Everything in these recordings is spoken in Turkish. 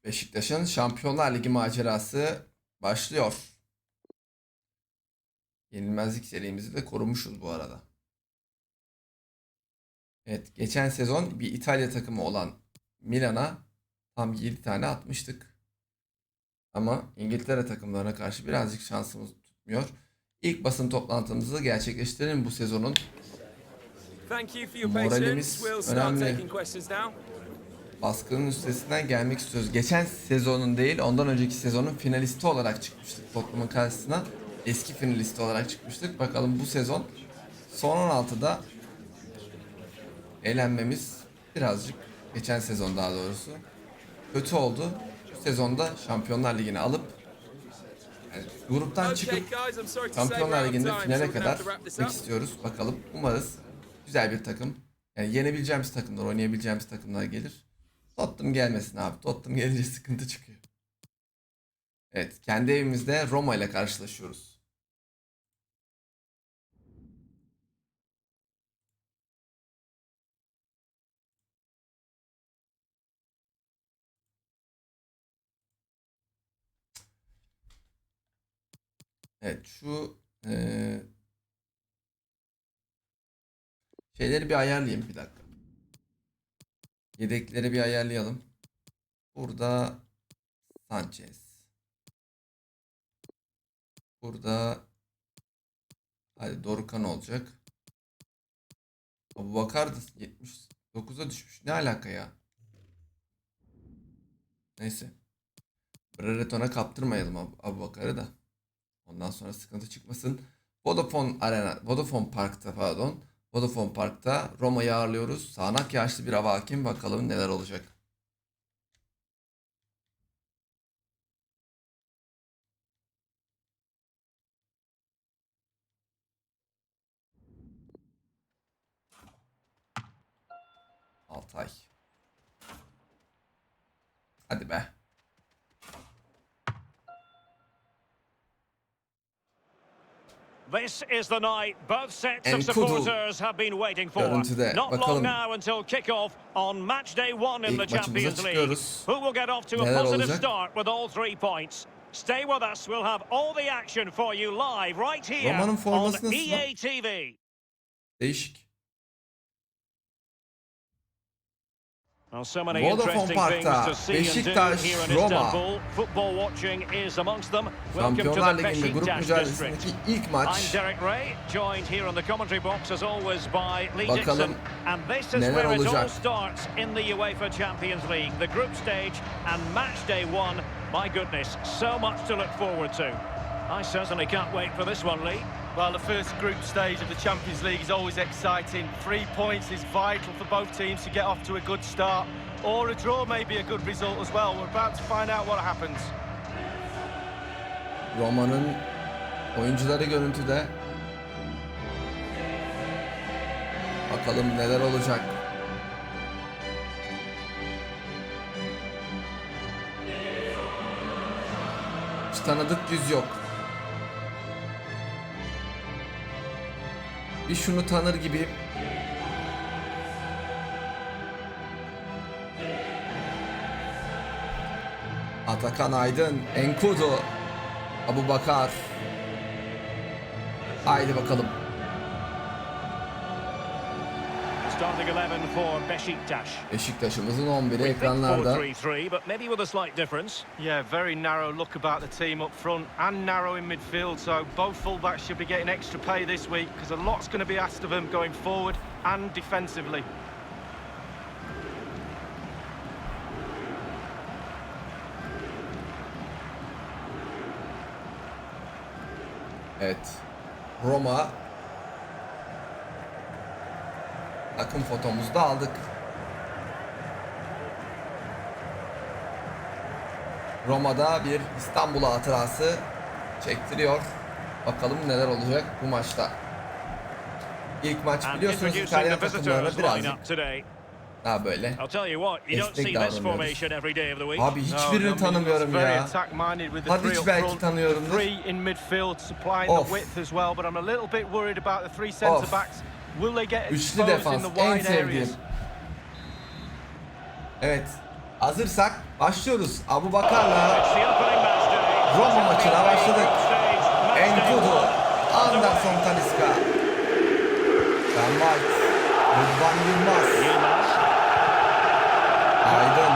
Beşiktaş'ın Şampiyonlar Ligi macerası başlıyor. Yenilmezlik serimizi de korumuşuz bu arada. Evet, geçen sezon bir İtalya takımı olan Milan'a tam 7 tane atmıştık. Ama İngiltere takımlarına karşı birazcık şansımız tutmuyor. İlk basın toplantımızı gerçekleştirelim bu sezonun. Moralimiz önemli. Baskının üstesinden gelmek istiyoruz. Geçen sezonun değil, ondan önceki sezonun finalisti olarak çıkmıştık Tottenham'ın karşısına. Eski finalisti olarak çıkmıştık. Bakalım bu sezon son 16'da elenmemiz birazcık, geçen sezon daha doğrusu, kötü oldu. Bu sezonda Şampiyonlar Ligi'ni alıp gruptan çıkıp Şampiyonlar Ligi'nde finale kadar gitmek istiyoruz. Bakalım, umarız güzel bir takım. Yani yenebileceğimiz takımlar, oynayabileceğimiz takımlar gelir. Tottenham gelmesin abi. Tottenham gelince sıkıntı çıkıyor. Evet, kendi evimizde Roma ile karşılaşıyoruz. Evet, şu şeyleri bir ayarlayayım bir dakika. Yedekleri bir ayarlayalım. Burada Sanchez. Burada hadi Dorukhan olacak. Abubakar da 79'a düşmüş. Ne alaka ya? Neyse. Brereton'a kaptırmayalım Abubakar'ı da. Ondan sonra sıkıntı çıkmasın. Vodafone Park'ta pardon. Vodafone Park'ta Roma'yı ağırlıyoruz. Sağanak yağışlı bir hava hakim. Bakalım neler olacak. Altay. Hadi be. This is the night both sets of supporters have been waiting for. Görüntüde. Not Bakalım. long now until kick-off on match day 1 in the Champions League. Who will get off to a Neler positive olacak? start with all 3 points? Stay with us. We'll have all the action for you live right here Roma'nın forması on nasıl EA TV. Değişik. Well, so many Vodafone interesting things Park'ta to see and do Beşiktaş, here in Roma. Istanbul. Football watching is amongst them. Welcome to Şampiyonlar the Ligi'nde grup Beşiktaş district. mücadelesindeki ilk maç. I'm Derek Ray, joined here on the commentary box as always by Lee Bakalım Dixon. And this is neler where it all olacak. starts in the UEFA Champions League, the group stage and match day 1. My goodness, so much to look forward to. I certainly can't wait for this one, Lee. Well, the first group stage of the Champions League is always exciting. 3 points is vital for both teams to get off to a good start. Or a draw may be a good result as well. We're about to find out what happens. Roma'nın oyuncuları görüntüde. Bakalım neler olacak. Hiç tanıdık yüz yok. Bir şunu tanır gibi. Atakan Aydın, Enkudu, Abubakar. Haydi bakalım. Starting 11 for Beşiktaş. Beşiktaş'ımızın 11'i ekranlarda. 4-3-3, but maybe with a slight difference. Yeah, very narrow look about the team up front and narrow in midfield. So both fullbacks should be getting extra pay this week because a lot's going to be asked of them going forward and defensively. Evet. Roma. Takım fotomuzu da aldık. Roma'da bir İstanbul hatırası çektiriyor. Bakalım neler olacak bu maçta. İlk maç biliyorsunuz İtalyan takımlarına birazcık daha böyle esnek davranıyoruz. Abi hiçbirini tanımıyorum ya. Hadi hiç belki tanıyorumdur. Of. Of. Üçlü defans en sevdiğim. Evet. Hazırsak başlıyoruz. Abu Bakar'la Roma maçına başladık. Enkudu, Anderson Talisca, Ben White, Rıdvan Yılmaz, Aydın,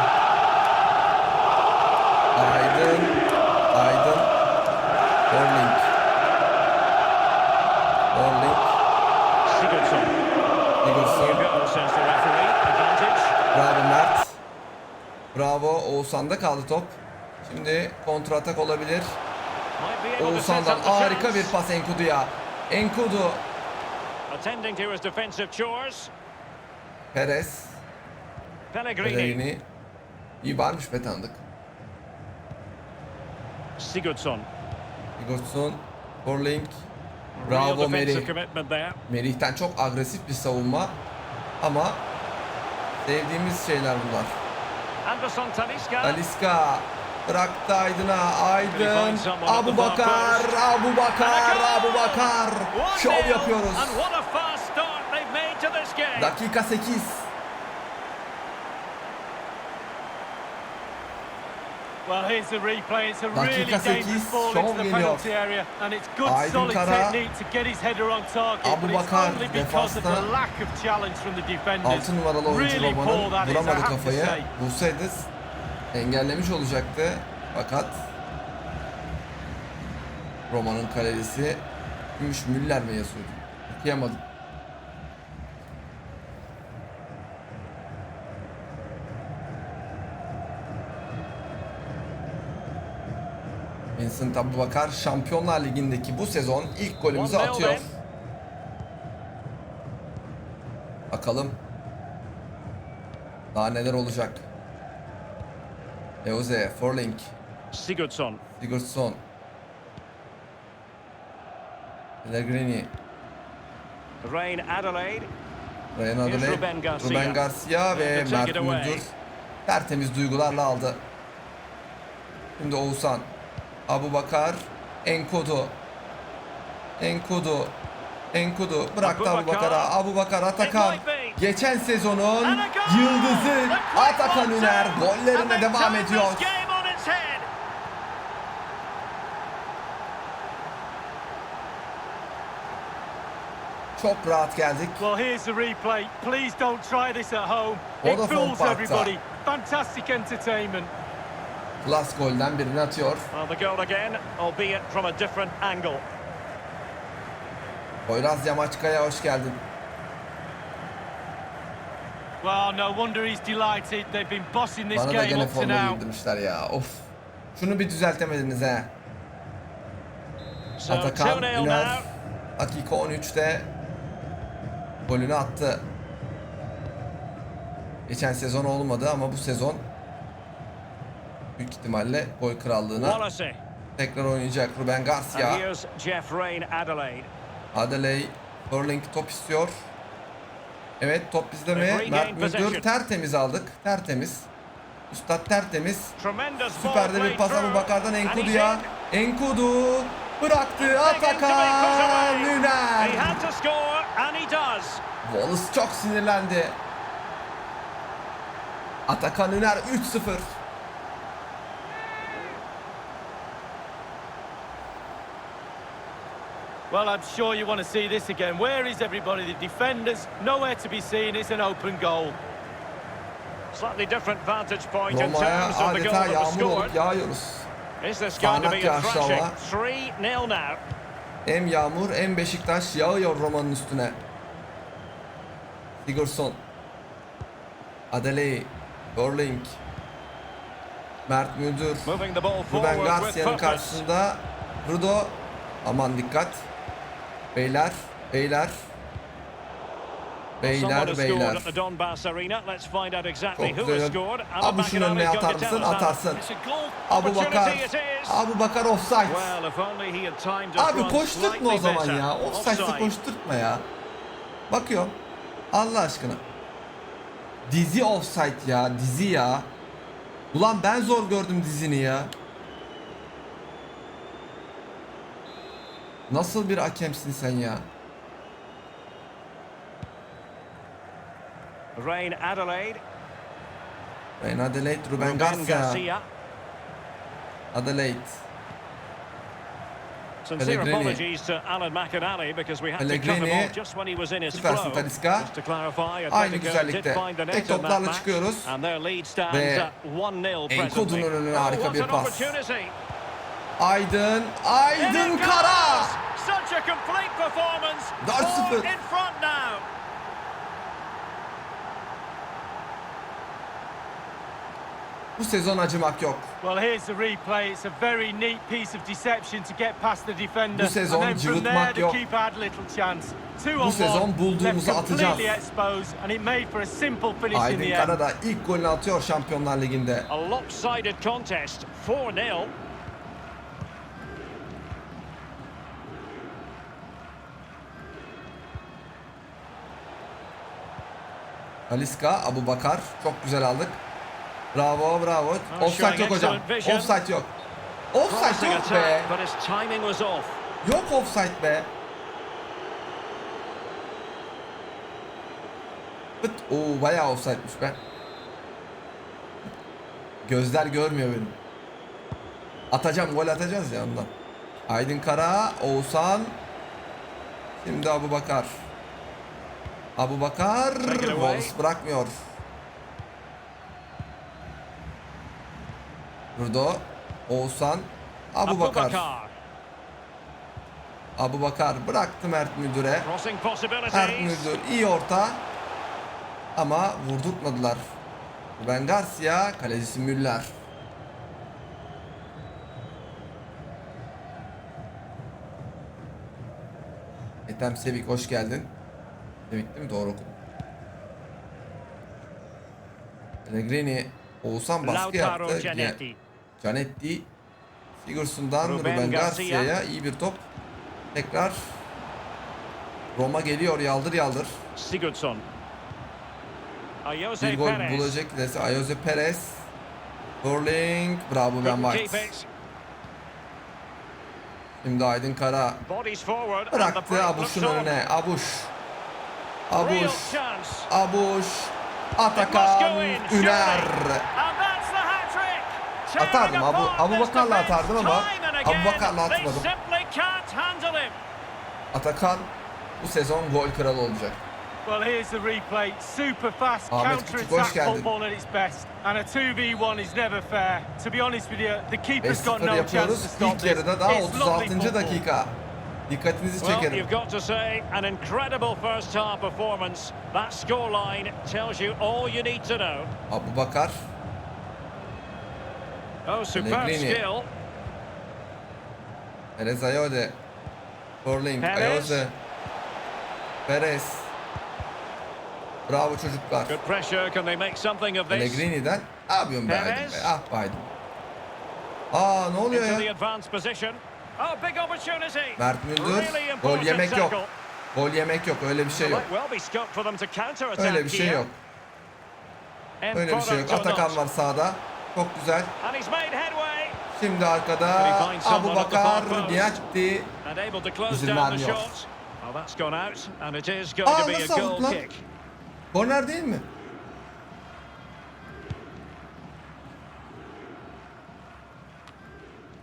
Borling, Sigurdsson. Bravo Mert. Bravo, Oğuzhan'da kaldı top. Şimdi kontra atak olabilir. Oğuzhan'dan harika bir pas Enkudu'ya. Enkudu. Perez. Pellegrini. İyi varmış be, tanıdık. Sigurdsson. Borling. Bravo Merih. Merih'ten çok agresif bir savunma. Ama sevdiğimiz şeyler bunlar. Talisca bıraktı Aydın'a. Aydın. Abu Bakar. Şov yapıyoruz. Dakika 8. Well, here's the replay. It's a really Dakika 8. dangerous ball Şov into the geliyor. penalty area, and it's good Aydın solid Kara. technique to get his header on target. Abu But it's Bakar only because of defansta. the lack of challenge from the defenders. 6 numaralı oyuncu Really Roma'nın poor that is, I vuramadı have to kafayı. say. Bulsaydı engellemiş olacaktı. Fakat Roma'nın kalecisi Gümüş Müller mi yazıyordu? Okuyamadım. Vincent Abu Bakar Şampiyonlar Ligi'ndeki bu sezon ilk golümüzü atıyor. Bakalım daha neler olacak. Eoze, Forling, Sigurdsson. Pellegrini, Ryan Adelaide. Ruben Garcia ve Mert Müldür tertemiz duygularla aldı. Şimdi Oğuzhan, Abu Bakar, Enkudu bıraktı Abu Bakar'a. Abu Bakar Atakan. Geçen sezonun yıldızı Atakan Üner gollerine devam ediyor. Çok rahat geldik. Well, here's the replay. Please don't try this at home. It Vodafone fools Park'ta. everybody. Fantastic entertainment. Klas golden birini atıyor. Well, the goal again, albeit from a different angle. Poyraz Yamaçkaya hoş geldin. Well, no wonder he's delighted. They've been bossing this Bana da game gene up to forma now. giydirmişler ya. Of. Şunu bir düzeltemediniz he. So Atakan 2-0 Üner now. dakika 13'te golünü attı. Geçen sezon olmadı ama bu sezon büyük ihtimalle gol krallığına Wallace. tekrar oynayacak. Ruben And Garcia. here's Jeff Rain Adelaide. Adelaide Borling top istiyor. Evet, top bizde mi? Mert Müldür tertemiz aldık. Tertemiz. Üstad tertemiz. Tremendous ball Süper de bir played pas Abu through. Bakar'dan And he's Enkudu'ya. in. Enkudu bıraktı. Atakan He Üner. had to score and he does. Wallace çok sinirlendi. Atakan Üner 3-0. Well, I'm sure you want to see this again. Where is everybody? The defenders, nowhere to be seen. It's an open goal. Slightly different vantage point in Roma'ya terms of the goal adeta that was yağmur scored. olup yağıyoruz. Is this going to be Sağanak a yağışlı thrashing? hava. 3-0 now. Hem yağmur hem Beşiktaş yağıyor Roma'nın üstüne. Sigurdsson. Adelaide. Borling. Mert Müldür. Moving the ball Ruben forward with Garcia'nın purpose. karşısında Rudo. Aman dikkat. Beyler. Someone has scored Beyler. at the Donbass Arena. Let's find out exactly Çok who has güzel. scored. Abi şunun önüne atar mısın? Atarsın. Abu Bakar. Abu Bakar offside. Well, if only he had timed his Abi run koşturtma o slightly zaman better. ya. Offside'ı koşturtma ya. Bakıyorum. Allah aşkına. Dizi offside ya. Dizi ya. Ulan ben zor gördüm dizini ya. Nasıl bir hakemsin sen ya? Rain Adelaide. Ben Adelaide, Ruben Garcia. Adelaide. Sincere apologies to Alan McInally because we had to cut him off just when he was in his flow. Süpersin Talisca. Just to clarify, Aynı Atletico did güzellikte. find the Tek net in that toplarla match çıkıyoruz. and their lead stands Ve at 1-0 Enkodu'nun presently. önüne harika bir What an pas. opportunity. Aydın Kara. Such a complete performance. 4-0. In front now. Bu sezon acımak yok. Well, here's the replay. It's a very neat piece of deception to get past the defender. Bu sezon and then from there cıvıtmak the yok. keeper had little chance. Bu sezon bulduğumuzu atacağız. Exposed and it made for a simple finish in Aydın the Kara end. da ilk golünü atıyor Şampiyonlar Ligi'nde. A lopsided contest. 4-0. Talisca, Abubakar. Çok güzel aldık. Bravo, bravo. Offside yok hocam. Offside yok. Offside yok be. But his timing was off. Yok offside be. Oo, bayağı offside'miş be. Gözler görmüyor benim. Atacağım, gol atacağız ya ondan. Aydın Kara, Oğuzhan. Şimdi Abubakar. Abubakar. Wallace bırakmıyor. Burada Oğuzhan. Abubakar. Abubakar bıraktı Mert Müldür'e. Mert Müldür iyi orta. Ama vurdurtmadılar. Ruben Garcia, kalecisi Müller. Ethem Sevik hoş geldin. Sevik değil mi? Doğru okudum. Pellegrini, Oğuzhan baskı yaptı. Canetti. Sigurdsson'dan Ruben Garcia'ya iyi bir top. Tekrar Roma geliyor yaldır yaldır. Sigurdsson. Bir gol bulacak ilerisi Ayoze Perez. Sterling. Bravo Ben White. Şimdi Aydın Kara bıraktı Abuş'un önüne. Abuş. Atakan Üner. Atardım Abubakar'la atardım ama Abubakar'la atmadım. Atakan bu sezon gol kralı olacak. Well, here's the replay. Super fast counter-attack football at its best. And a 2v1 is never fair. To be honest with you, the keeper's got no chance to stop this. İlk yarıda daha 36. dakika. Dikkatinizi çekerim. Well, you've got to say an incredible first half performance. That scoreline tells you all you need to know. Abubakar. Oh, superb skill. Perez Ayode. Sterling, Ayoze. Perez. Bravo çocuklar. Good pressure. Can they make something of this? Pellegrini'den ne yapıyorsun be Aydın be? Ah be Aydın. Aa ne oluyor ya? Mert Müldür. Gol yemek yok. Gol yemek yok. Öyle bir şey yok. Öyle bir şey yok. Öyle bir şey yok. Atakan var sağda. Çok güzel. Şimdi arkada Abubakar, Niatti. İzin vermiyor. Aa nasıl aldık lan? Korner değil mi?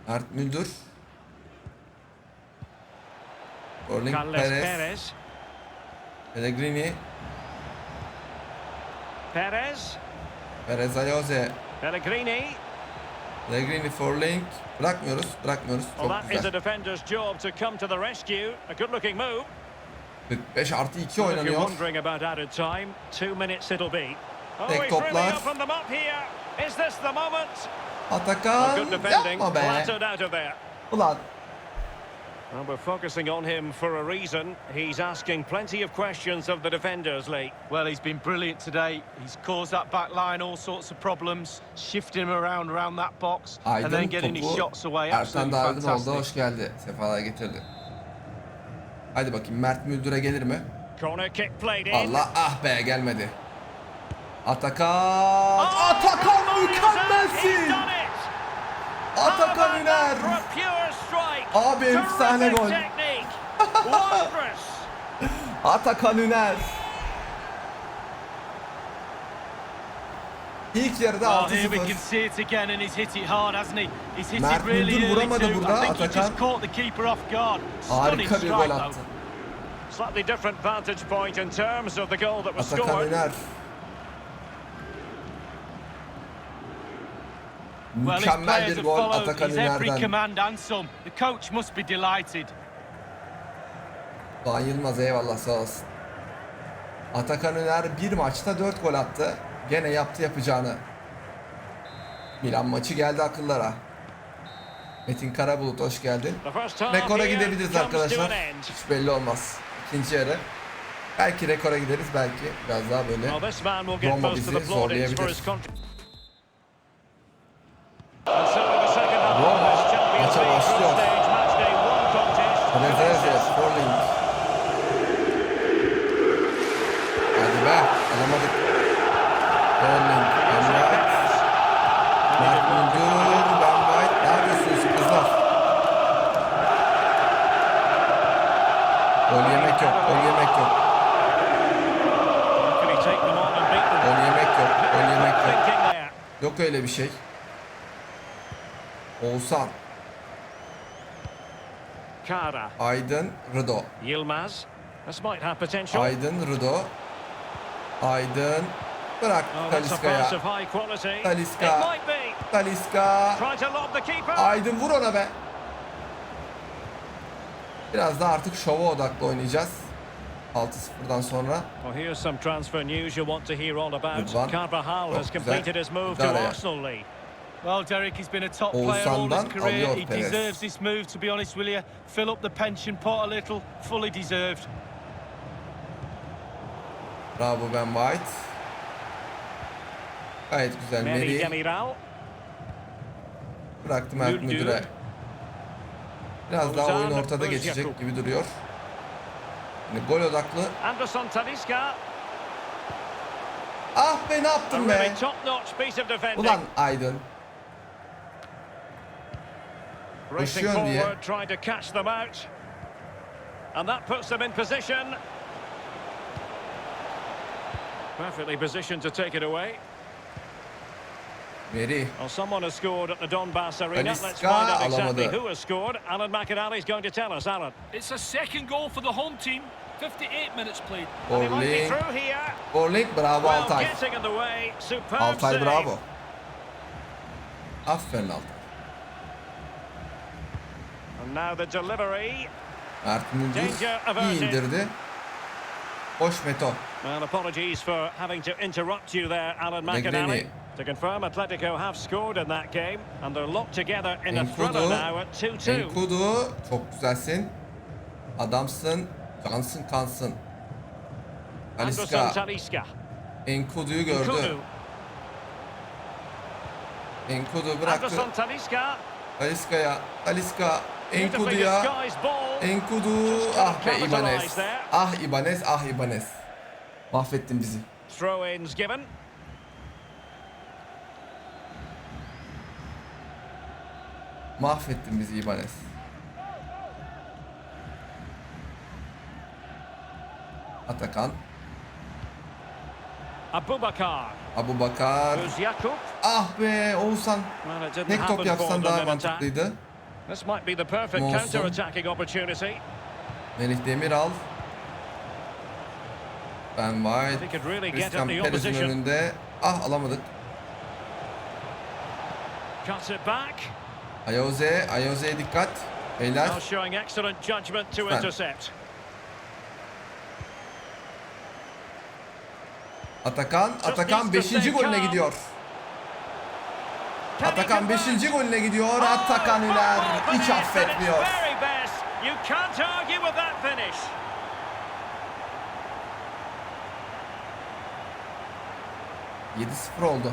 Mert Müldür. Perez. Pellegrini. Perez Ayoze. Pellegrini Sterling. Bırakmıyoruz. Çok güzel. 45+2 oynanıyor. Tek toplar. Atakan yapma be. Ulan. Well, we're focusing on him for a reason. He's asking plenty of questions of the defenders, Lee. Well, he's been brilliant today. He's caused that back line all sorts of problems, shifting him around that box, Aydın and then getting his shots away. Ertan Absolutely David'in fantastic. oldu. Hoş geldi. Sefalar getirdi. Hadi bakayım Mert Müldür'e gelir mi? Corner kick played in. Allah ah be gelmedi. Atakan! Atakan mükemmelsin! Atakan Üner! Abi efsane gol. Atakan Üner. İlk yarıda Well, here we 6-0. can see it again, and he's hit it hard, hasn't he? He's hit Mert it really Müldür early vuramadı too. burada, I think he Atakan. just caught the keeper off guard. Stunning Harika bir strike gol though. attı. Slightly different vantage point in terms of the goal that was Atakan scored. Öner. Well, his Mükemmel players bir have gol followed Atakan his every Öner'den. command and some. The coach must be delighted. Doğan Yılmaz eyvallah sağ olsun. Atakan Öner bir maçta 4 gol attı. Gene yaptı yapacağını. Milan maçı geldi akıllara. Metin Karabulut hoş geldin. Rekora gidebiliriz arkadaşlar. Hiç belli olmaz. İkinci yarı. Belki rekora gideriz, belki biraz daha böyle Roma bizi zorlayabilir. Roma maça başlıyor. Rezerve, Sporting. Hadi be, alamadık. Sporting, Emrah. Mert Müldür, Ben White. Ne yapıyorsunuz kızlar? Gol yemek yok, gol yemek yok. Gol yemek yok, gol yemek yok. Yok öyle bir şey. Oğuzhan. Kara. Aydın, Rıdo. Yilmaz. This might have potential. Aydın, Rıdo. Aydın. Bırak Oh, that's a Talisca'ya. pass of high quality. Talisca. It might be. Talisca. Try to lob the keeper. Aydın vur ona be. Biraz da artık şova odaklı oynayacağız. 6-0'dan sonra. Well, here's some transfer news you want to hear all about. Rıdvan. Carvajal has Çok güzel. completed his move to Daraya. Arsenal League. Well, Derek, he's been a top player all his Oğuzhan'dan career. alıyor He Perez. deserves this move, to be honest with you. Fill up the pension pot a little. Fully deserved. Bravo Ben White. Gayet güzel. Meri Meri Demiral. bıraktı Mert Müldür. Müdür'e. Biraz daha oyun Ozan ortada Özyakup. geçecek gibi duruyor. Yani gol odaklı. Anderson Talisca. Ah be, ne A yaptın be? really top-notch piece of defending. Ulan Aydın. Racing koşuyor diye. forward, trying to catch them out. And that puts them in position. Perfectly positioned to take it away. Meri. Well, someone has scored at the Donbass Arena. Let's Talisca find out exactly alamadı. who has scored. Alan McInally's going to tell us. Alan. It's a second goal for the home team. 58 minutes played. And they might be Orling. through here. Orling bravo Well, Altay. getting in the way. Superb Altay save. bravo. Aferin Altay. And now the delivery. Mert Müldür Danger averted. iyi indirdi. Hoş Meto. And apologies for having to interrupt you there, Alan Negrini. McInally. To confirm, Atletico have scored in that game, and they're locked together in a thriller Enkudu. now at 2-2. Enkudu. Çok güzelsin. Adamsın. Cansın kansın. Anderson Talisca. Talisca. Enkudu'yu gördü. Enkudu. Enkudu bıraktı. Anderson Talisca. Talisca'ya. Talisca. Beautifully Enkudu'ya. disguised ball. Enkudu. Just Ah be capitalised İbanez. there. Ah İbanez. Ah İbanez. Mahvettin bizi. Throw-ins given. Mahvettin bizi İbanez. Atakan. Abubakar. Abubakar. Özyakup. Ah be Oğuzhan. Well, it didn't Tek top happen for yapsan them daha in attack. mantıklıydı. This might be the perfect Olsun. counter-attacking opportunity. Melih Demiral. Ben White. They could really get Christian at the Perez'in opposition. önünde. Ah alamadık. Cuts it back. Ayoze'ye dikkat. Beyler. Now showing excellent judgment to Lütfen. intercept. Atakan 5. golüne gidiyor. Atakan 5. golüne gidiyor. Atakan Üner hiç affetmiyor. You can't argue with that finish. ...7-0 oldu.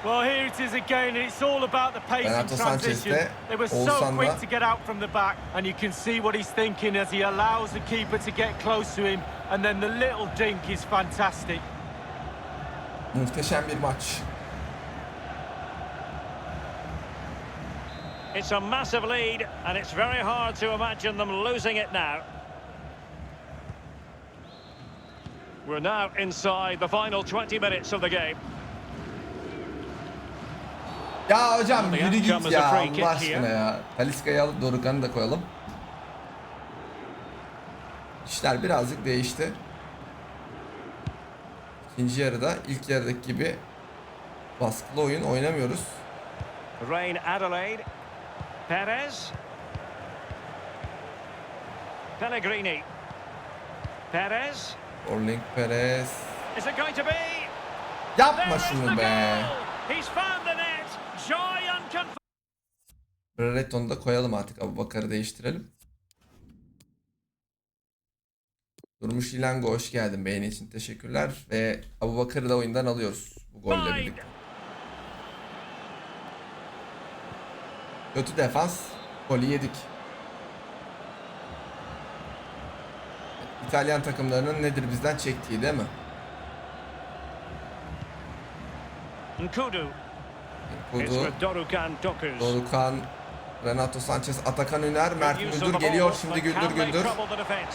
Well, here it is again, and it's all about the pace and Renato transition. Sanchez'de, They were so Oğuzhan'da. quick to get out from the back, and you can see what he's thinking as he allows the keeper to get close to him, and then the little dink is fantastic. Muhteşem bir maç. It's a massive lead, and it's very hard to imagine them losing it now. We're now inside the final 20 minutes of the game. Ya hocam yürü git ya Allah aşkına ya. Talisca'yı alıp Dorukhan'ı da koyalım. İşler birazcık değişti. İkinci yarıda ilk yarıdaki gibi baskılı oyun oynamıyoruz. Rain Adelaide. Perez. Pellegrini. Perez. Orling Perez. Is it going to be? Yapma şunu be. He's found the net. Joy unconfirmed. Brereton'u da koyalım artık. Abubakar'ı değiştirelim. Durmuş İlango hoş geldin. Beğeni için teşekkürler. Ve Abubakar'ı da oyundan alıyoruz. Bu golle birlikte. Kötü defans. Golü yedik. İtalyan takımlarının nedir bizden çektiği değil mi? Nkudu. Dorukhan, Renato Sanchez, Atakan Üner, Mert Müldür geliyor şimdi Güldür.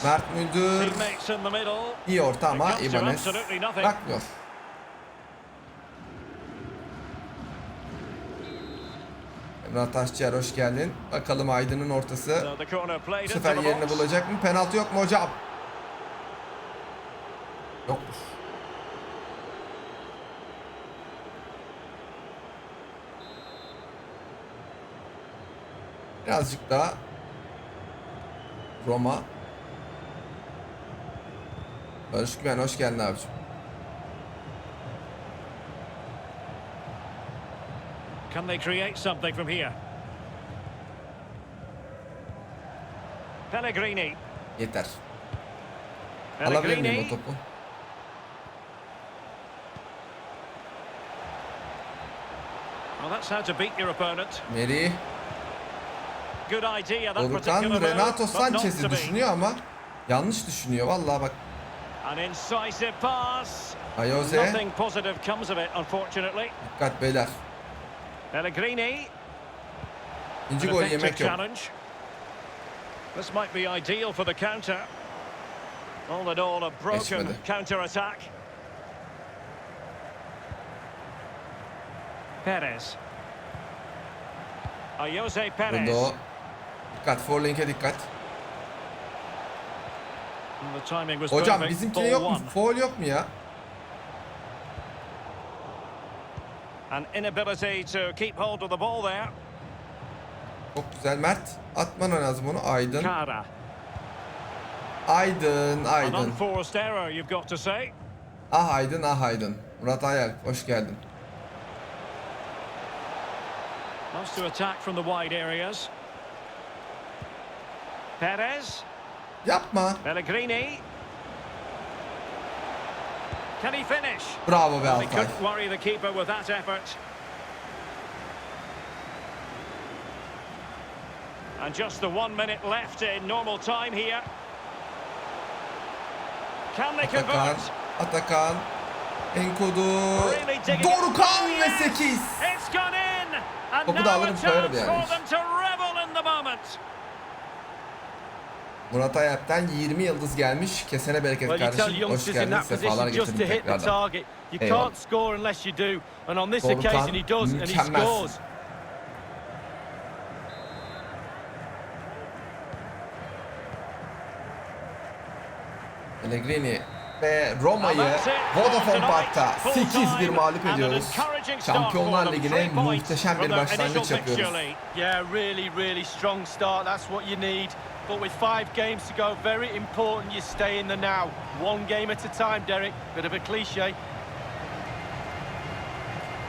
Mert Müldür iyi orta ama İbanez bırakmıyor. Emrah Taşçıyer hoş geldin. Bakalım Aydın'ın ortası bu sefer yerini bulacak mı? Penaltı yok mu hocam? Yokmuş. Birazcık daha Roma. Barış Güven hoş geldin abicim. Can they create something from here? Pellegrini. Yeter. Alabilir miyim o topu? Well, that's how to beat your opponent. Meri. Good idea, that Dorukhan Renato Sanchez'i düşünüyor ama yanlış düşünüyor vallahi bak. An incisive pass. Ayoze. Nothing positive comes of it, unfortunately. Dikkat beyler. Pellegrini. İkinci gol yemek yok. This might be ideal for the counter. All in all, a broken Geçmedi. counter attack. Perez. Ayoze Perez. Burada o. Dikkat, Forlink'e dikkat. The timing was Hocam perfect. bizimkine yok mu? Foul yok mu ya? An inability to keep hold of the ball there. Çok güzel Mert. Atman lazım onu. Aydın. Kara. Aydın. An unforced error, you've got to say. Ah Aydın, ah Aydın. Murat Ayalp hoş geldin. Wants to attack from the wide areas. Perez. Yapma. Pellegrini. Can he finish? Bravo be He Altay. couldn't worry the keeper with that effort. And just the 1 minute left in normal time here. Can they Atakan. convert? Atakan. Enkudu. Really digging Dorukhan it. ve Yes! 8. It's gone in. And Topu da now a alırım, koyarım chance yani. for them to revel in the moment. Murat Ayalp'ten 20 yıldız gelmiş. Kesene bereket Well, you tell kardeşim. Hoş youngsters in geldin. that Sefalar position just to getirdin hit the tekrardan. target. You Eyvallah. can't score unless you do. And on this Dorukhan, occasion he does, and he mükemmelsin. scores. Pellegrini ve Roma'yı Vodafone Park'ta 8-1 mağlup ediyoruz. Şampiyonlar Ligi'ne muhteşem bir başlangıç yapıyoruz. Yeah, really strong start. That's what you need. But with 5 games to go, very important you stay in the now. One game at a time, Derek. Bit of a cliche.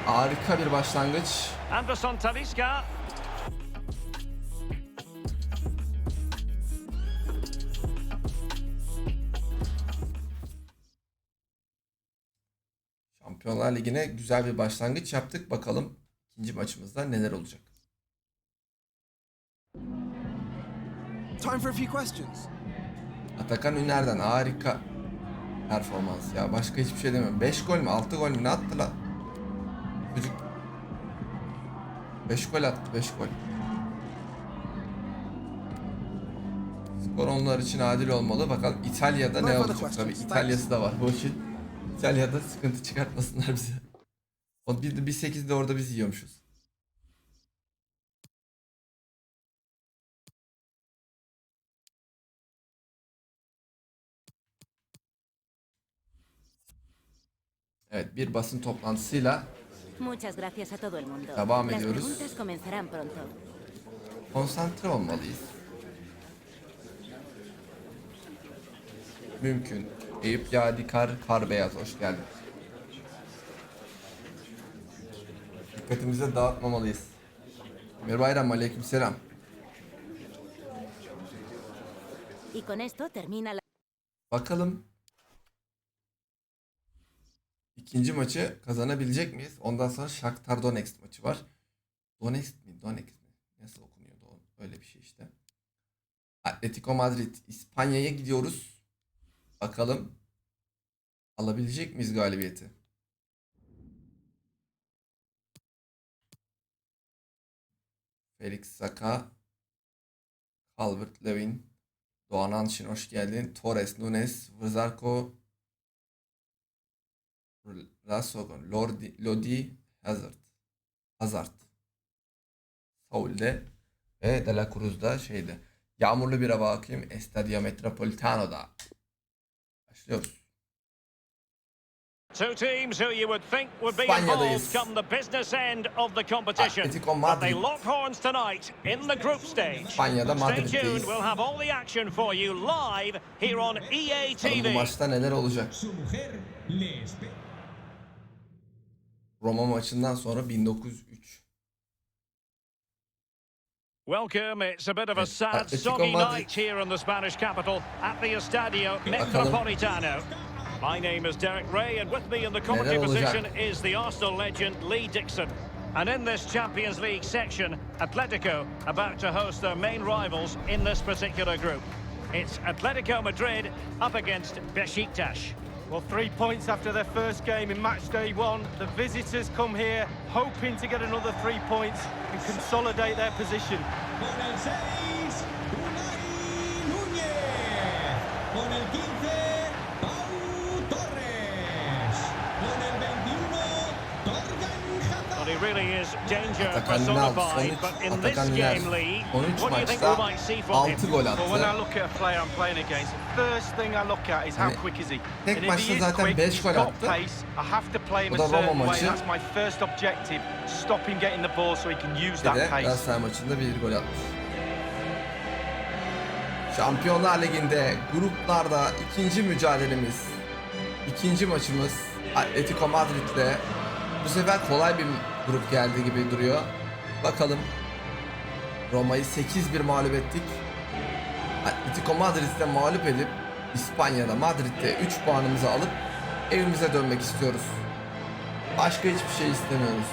Harika bir başlangıç. Anderson Talisca. Şampiyonlar Ligi'ne güzel bir başlangıç yaptık. Bakalım ikinci maçımızda neler olacak. Time for a few questions. Atakan Üner'den harika performans ya. Başka hiçbir şey demiyorum. 5 gol mü 6 gol mü ne attı lan? Çocuk 5 gol attı 5 gol. Skor onlar için adil olmalı. Bakalım İtalya'da ne olacak? Tabii İtalya'sı da var bu işin. İtalya'da sıkıntı çıkartmasınlar bize. O bir 8'de orada biz yiyormuşuz. Evet, bir basın toplantısıyla Muchas gracias a todo el mundo. devam Las ediyoruz. preguntas comenzarán pronto. Konsantre olmalıyız. Mümkün. Eyüp Yadigar Kar Beyaz, hoş geldin. Dikkatimizi dağıtmamalıyız. Ömer Bayram, aleykümselam. Y con esto termina la... Bakalım ikinci maçı kazanabilecek miyiz? Ondan sonra Shakhtar Donetsk maçı var. Donetsk mi? Donetsk mi? Nasıl okunuyordu o? Öyle bir şey işte. Atletico Madrid, İspanya'ya gidiyoruz. Bakalım alabilecek miyiz galibiyeti? Felix Saka, Calvert-Lewin, Doğan Anşin, hoş geldin. Torres, Nunes, Vrzarko, Rasogon, Lodi, Hazard. Saul'de ve De La Cruz'da şeyde. Yağmurlu bir hava akayım. Estadio Metropolitano'da. Başlıyoruz. Two teams who you would think would be İspanya'dayız. involved come the business end of the competition. Atletico But they Madrid. lock horns tonight in the group stage. İspanya'da Stay tuned, Madrid'deyiz. we'll have all the action for you live here on EA Bakalım bu TV. maçta neler olacak? Roma maçından sonra 1903. Welcome, it's a bit of a sad, Atletico soggy Madrid. night here in the Spanish capital at the Estadio Metropolitano. My name is Derek Ray, and with me in the commentary position is the Arsenal legend Lee Dixon. And in this Champions League section, Atletico about to host their main rivals in this particular group. It's Atletico Madrid up against Beşiktaş. Well, 3 points after their first game in match day 1. The visitors come here hoping to get another 3 points and consolidate their position. Con el 6, Unai Núñez. Con el 15, Pau Torres. Con el 21, Torgan Well, he really is danger Atakanlar, personified, but in this Atakanlar game, Lee, 13 what do you think we maçta might see from 6 him? gol But when I attı. look at a player I'm playing against, the first thing I look at is how Yani quick is he. tek And if maçta he is zaten quick, 5 he's gol got attı. pace. I have to play him Bu a da Roma certain way. maçı. That's my first objective. Stop him getting the ball so he can use Ve that de pace. Galatasaray maçında bir gol atmış. Şampiyonlar Ligi'nde gruplarda ikinci mücadelemiz, ikinci maçımız Atletico Madrid'le. Bu sefer kolay bir grup geldi gibi duruyor. Bakalım. Roma'yı 8-1 mağlup ettik. Atletico Madrid'de mağlup edip İspanya'da Madrid'de 3 puanımızı alıp evimize dönmek istiyoruz. Başka hiçbir şey istemiyoruz.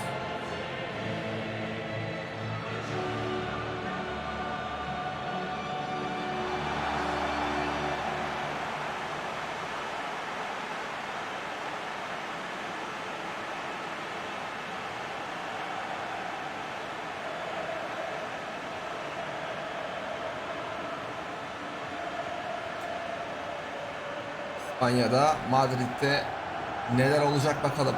İspanya'da, Madrid'de neler olacak bakalım.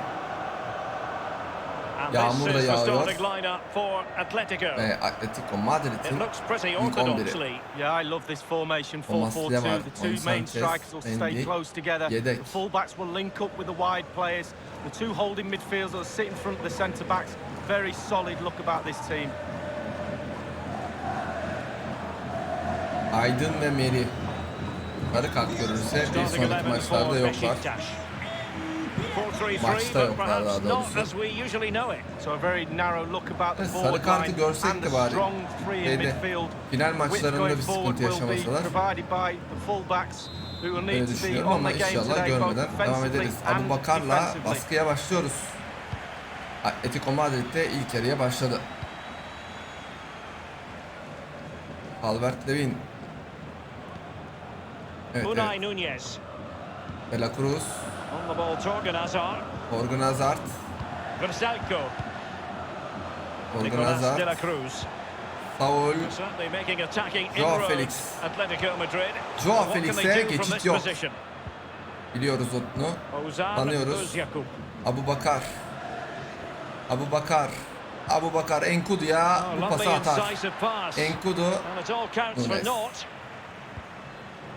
And Yağmur da this is the yağıyor. starting lineup for Atletico. Ve Atletico It Madrid'in looks pretty ilk orthodox, 11'i. Lee. Yeah, I love this formation, Thomas 4-4-2. Lemar, The two main Sanchez, strikers will stay Mendy, close together. yedek. The fullbacks will link up with the wide players. The two holding midfielders will sit in front of the centre backs. Very solid look about this team. Aydın ve Meri. Yukarı kalk görürse bir Starting sonraki 11 maçlarda for yoklar. Beşiktaş. 4-3-3, Maçta but yoklar daha perhaps not doğrusu. as we usually know it. So a very narrow look about the Evet, forward sarı kartı line görsek and de the bari strong three in şeyde, midfield. final Width maçlarında going bir forward sıkıntı will be yaşamasalar provided by the fullbacks who will öyle need to be düşünüyorum on ama the game inşallah today both görmeden devam offensively ederiz. and Abu Bakar'la defensively. baskıya başlıyoruz. Atletico Madrid'de ilk yarıya başladı. Calvert-Lewin. Evet, Unai evet. Núñez. De La Cruz, On the ball, Torgan Hazard. Torgan Hazard, Vrzalko. Torgan Nicolas de la Hazard, Cruz. Saul, Certainly making attacking Joao inroads. Felix. Atletico Madrid. Joao What can Felix'e they do from geçit this yok. position? biliyoruz onu. Ozan Tanıyoruz. Özyakup. Abu Bakar, Abu Bakar, Abu Bakar, Enkudu ya Oh, bu pası lovely atar. incisive pass. Enkudu, And it all counts for Nunes. naught.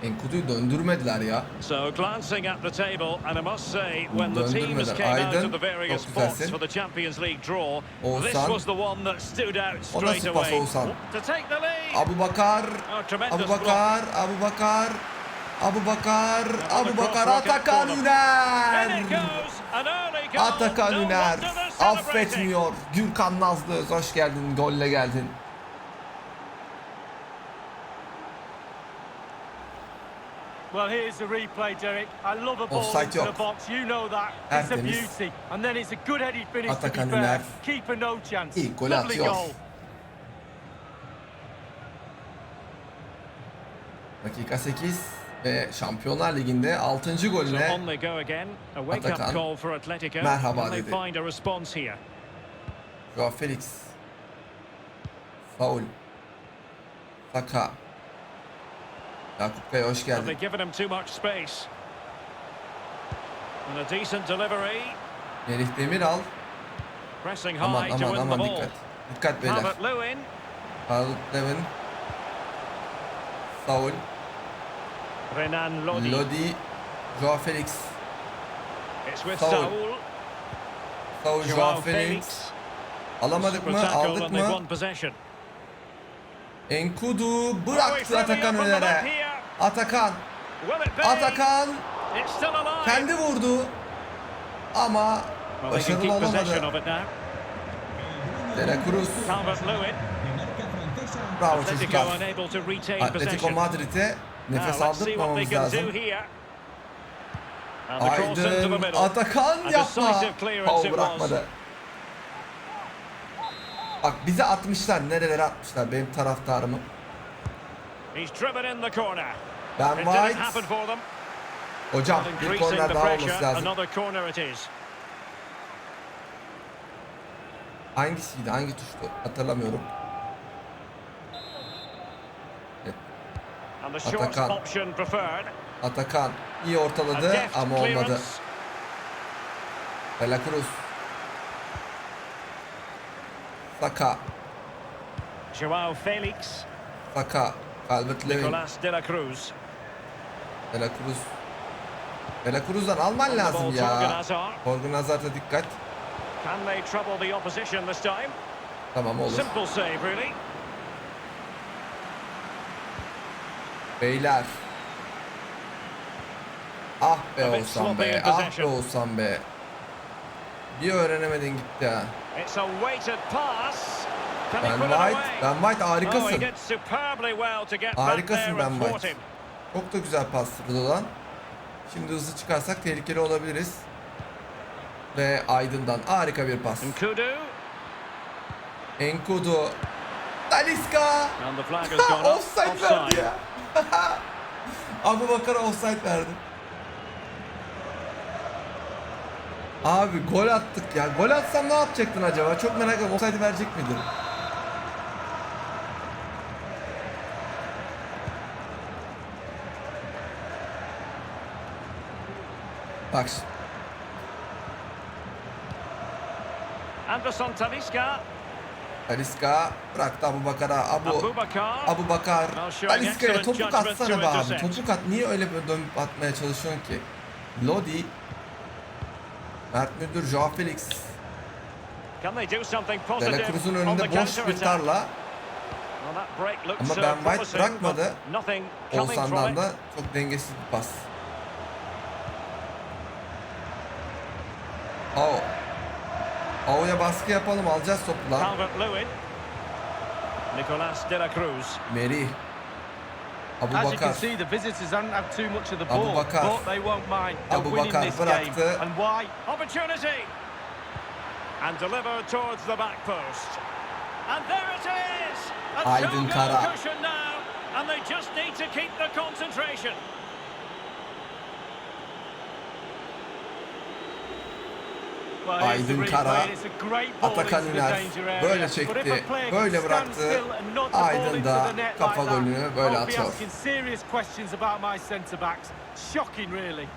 Enkudu'yu döndürmediler ya. So glancing at the table, and I must say, when the teams Döndürmediler. came out Aydın, of the various çok spots güzelsin. for the Champions League draw, this Oğuzhan. was the one that stood out O straight nasıl pas away. Oğuzhan? To take the lead. Abubakar, Tremendous Abubakar, Abubakar, Abubakar, Abubakar, Atakan Üner. In it goes, an early goal. Atakan No Üner wonder they're celebrating. affetmiyor. Gürkan Nazlı, hoş geldin, golle geldin. Well, here's the replay, Derek. I love a ball Offside into yok. the box. You know that. It's a Tertemiz. beauty. And then it's a good-headed finish to be Atakan fair. Üner. Keeper no chance. İlk golü Lovely atıyor. goal. Dakika 8 ve Şampiyonlar Ligi'nde 6. So golüne on they go again. A wake-up Atakan. call for Atletico. Merhaba Can they dedi. find a response here? Joao Felix. Faul. Saka. Yakup Bey hoş Have they geldin. given him too much space? And a decent delivery. Merih Demiral. Pressing Aman high to aman win the aman ball. dikkat. Dikkat beyler. Calvert-Lewin. Calvert-Lewin. Faul. Renan Lodi. Lodi. Joao Felix. It's with Foul. Saul. Faul Joao Joao Felix. Felix. Alamadık Super mı? tackle Aldık and they've mı? won possession. Enkudu Oh, he's bıraktı really Atakan up on the back Öner'e. here. Atakan. Will it be? Atakan It's still alive. kendi vurdu. Ama Well, they can başarılı keep possession olamadı. of it now. De la Cruz. Calvert-Lewin. Bravo Atletico çocuklar. unable to retain Atletico possession. Madrid'e nefes Now let's see what they aldırmamamız can do lazım. here. And the cross into the Aydın, middle. Atakan A yapma. decisive clearance Faul it bırakmadı. Bak bize atmışlar, nerelere atmışlar benim taraftarımı. He's driven in the corner. Ben It didn't White. happen for them. Hocam And bir increasing korner the daha olması pressure. lazım. Another corner it is. Hangisiydi? Hangi tuştu? Hatırlamıyorum. Evet. And the short Atakan. option preferred. Atakan iyi A ortaladı deft ama olmadı. clearance. De la Cruz. Saka. Joao Felix. Saka. Calvert-Lewin. Nicolas de la Cruz. De la Cruz. De la Cruz'dan alman On the lazım ball, ya. Torgan Hazard. Torgan Hazard'a dikkat. Can they trouble the opposition this time? Tamam olur. Simple save, really. Beyler. Ah be A bit Oğuzhan sloppy be. in Ah be possession. Oğuzhan be. Bir öğrenemedin gitti ha. It's a weighted pass. Can he Ben put it White. away? Ben White Oh, he harikasın. did superbly well to get back Harikasın there Ben and thwart White. him. Çok da güzel pastırdı olan. Şimdi hızlı çıkarsak tehlikeli olabiliriz. Ve Aydın'dan harika bir pas. Nkudu. Enkudu. Talisca. And the flag has gone up. Offside verdi ya. Abubakar'a offside verdi. Abi gol attık ya. Gol atsam ne yapacaktın acaba? Çok merak ediyorum. Offside verecek miydin? Bak şimdi. Anderson Talisca. Talisca bıraktı Abubakar'a. Abubakar. Abubakar. Well, showing Talisca'ya excellent topuk judgment atsana to be abi. intercept. Topuk at. Niye öyle böyle dönüp atmaya çalışıyorsun ki? Lodi. Mert Müdür, Joao Felix. Can they do something De la positive Cruz'un on the önünde boş bir counter-attack? tarla. Well, that break looks Ama Ben White promising, bırakmadı. but nothing coming from Oğuzhan'dan it. da çok dengesiz bir pas. Ao'ya baskı yapalım, alacağız topu lan. Calvert-Lewin. Nicolas de la Cruz. Merih. As you can Abubakar. see, the visitors haven't had too much of the ball, Abubakar. but they won't mind. They're winning Abubakar this bıraktı. game. And why? Opportunity. And delivered towards the back post. And there it is. A Aydın two-goal Kara. cushion now. And they just need to keep the concentration. Well, here's the Aydın replay, Kara. and it's a great ball Atakan into the Üner danger area. böyle But if çekti, a player böyle can stand bıraktı. still and not the ball Aydın into da the net kafa like that, golünü böyle I'll be atıyor. asking serious questions about my centre backs. Shocking, really.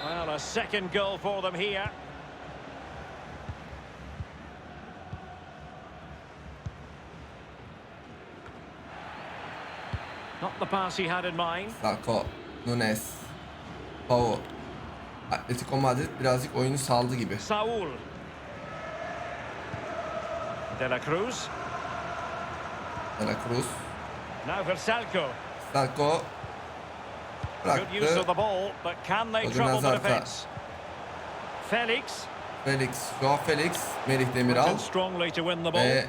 Well, a second goal for them here. Not the pass he had in mind. Sarko, Nunes, Pau. Atletico Madrid birazcık oyunu saldı gibi. Saul. De la Cruz. De la Cruz. Now for Salco. Sarko Good use of bıraktı. the ball, but can they Odin trouble the Hazard'a. defence? Felix. Felix, Joao Felix, Merih Demiral Puts in strongly to win the ball. ve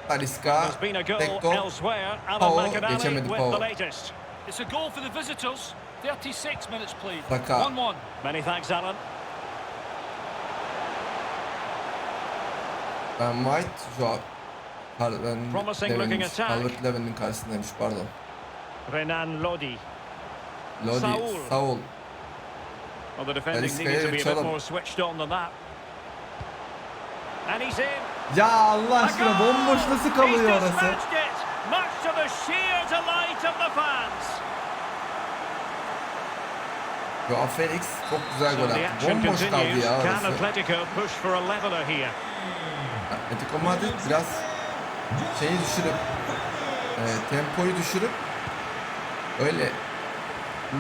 Talisca, There's been a goal Tekko, elsewhere. Alan Pau, McAnally geçemedi with Pau. the latest. It's a goal for the visitors. 36 minutes played. Saka. 1-1. Many thanks, Alan. Ben White, Joao. Promising looking attack. Calvert Levin'in karşısındaymış, pardon. Renan Lodi. Lodi, Saul. Well, the defending Talisca'ya needed to be a bit çalım. more switched on than that. And he's in. Ya Allah aşkına bomboş nasıl kalıyor He's orası? dispatched it. Much to the sheer delight of the fans. Joao Felix çok güzel So gol the attı. action Bomboş kaldı continues. ya Can orası. Atletico push for a leveler here? Atletico Madrid biraz şeyi düşürüp tempoyu düşürüp öyle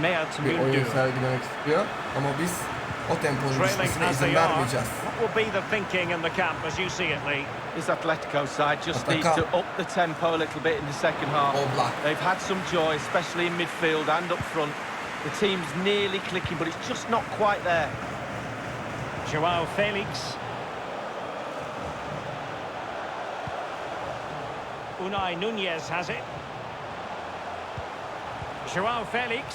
Mert bir oyun Müldür. sergilemek istiyor ama biz o temponun Trailing düşmesine as izin they are. vermeyeceğiz. What will be the thinking in the camp as you see it, Lee? This Atletico side just needs Atakan. to up the tempo a little bit in the second half. Oblak. They've had some joy, especially in midfield and up front. The team's nearly clicking, but it's just not quite there. Joao Felix. Unai Nunez has it. Joao Felix.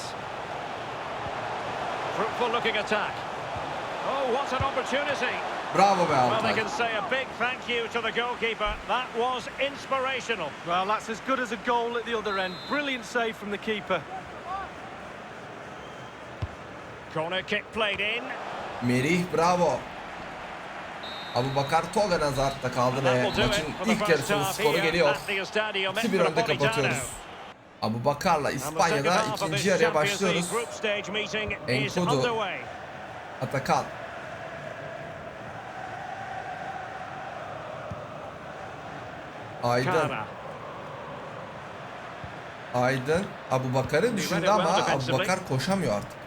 Fruitful looking attack. Oh, what an opportunity. Bravo be Well, they Altay. can say a big thank you to the goalkeeper. That was inspirational. Well, that's as good as a goal at the other end. Brilliant save from the keeper. Corner kick played in. Merih bravo. Abubakar Togan Hazard'da kaldı And that ve will do maçın it for the ilk first yarısının half skoru here geliyor. at the Estadio 2-1 önde Metropolitano. kapatıyoruz. Abubakar'la And the second İspanya'da half of ikinci this yarıya Champions League başlıyoruz. group stage meeting is Enkudu. underway. Atakan. Aydın. Kara. Aydın Abubakar'ı düşündü ama Abubakar koşamıyor artık.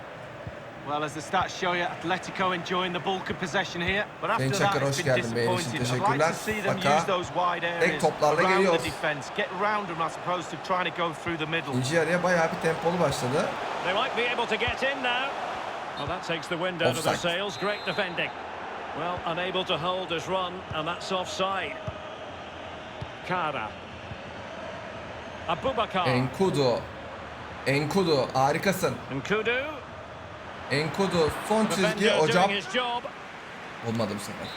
Well, as the stats show you, Atletico enjoying the bulk of possession here. But after Sayın that, Çakır, it's hoş been geldin. Beğeni için disappointing. I'd like teşekkürler. to see them Saka use those wide tek areas toplarla around geliyor. the defense. Get around them as opposed to trying to go through the middle. İkinci yarıya bayağı bir tempolu başladı. They might be able to get in now. Well, that takes the wind out of their Offside. sails. Great defending. Well, unable to hold his run, and that's offside. Kara. Abubakar. Enkudu harikasın. Nkudu. Enkudu son çizgi Defender hocam. doing his job. Olmadı bu sefer.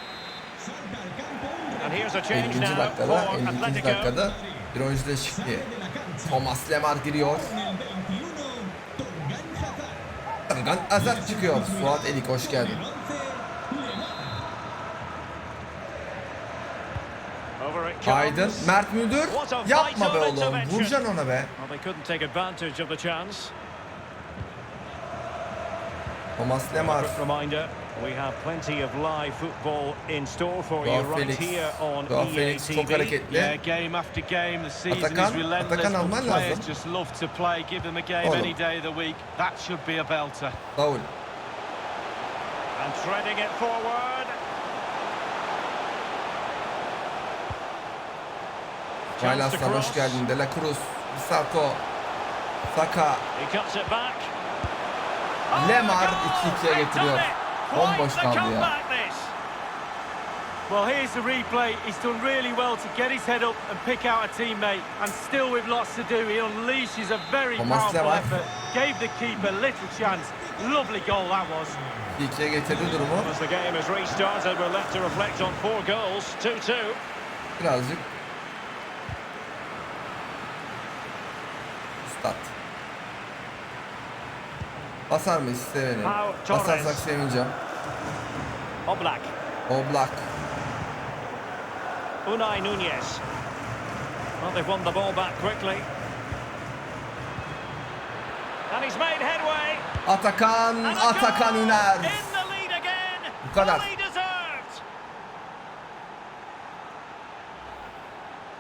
And here's a change 50. now dakikada, for 52. Atletico. dakikada bir oyuncu değişikliği. Thomas Lemar giriyor. Tırgan Hazard çıkıyor. Suat Elik hoş geldin. Over it comes. Aydın, Mert Müldür. Yapma be oğlum. Vuracaksın ona be. Well, they couldn't take advantage of the chance. Thomas Lemar. Quick reminder, we have plenty of live football in store for you Joao right Felix. here on Joao EA Felix çok TV. hareketli. Yeah, game after game, the season Atakan, is relentless, Atakan but alman players lazım. just love to play. Give them a game Oğlum. any day of the week. That should be a belter. Saul. And threading it forward. İsmail Chance to Aslan hoş cross. geldin. De La Cruz. Sarko. Saka. He cuts it back. Lemar Oh, 2-2'ye getiriyor. Bomboş kaldı ya. Well, here's the replay. He's done really well to get his head up and pick out a teammate. And still with lots to do, he unleashes a very Thomas powerful Lemar. effort. Gave the keeper little chance. Lovely goal that was. 2-2'ye getirdi durumu. As the game has restarted, we're left to reflect on 4 goals. 2-2. Birazcık. Üstad. Basar mıyız? Severim. Pau Torres. Basarsak sevineceğim. Oblak. Oblak. Unai Nunez. Well, they've won the ball back quickly. And he's made headway. Atakan. And a Atakan goal! iner. In the lead again. Bu kadar. Fully deserved.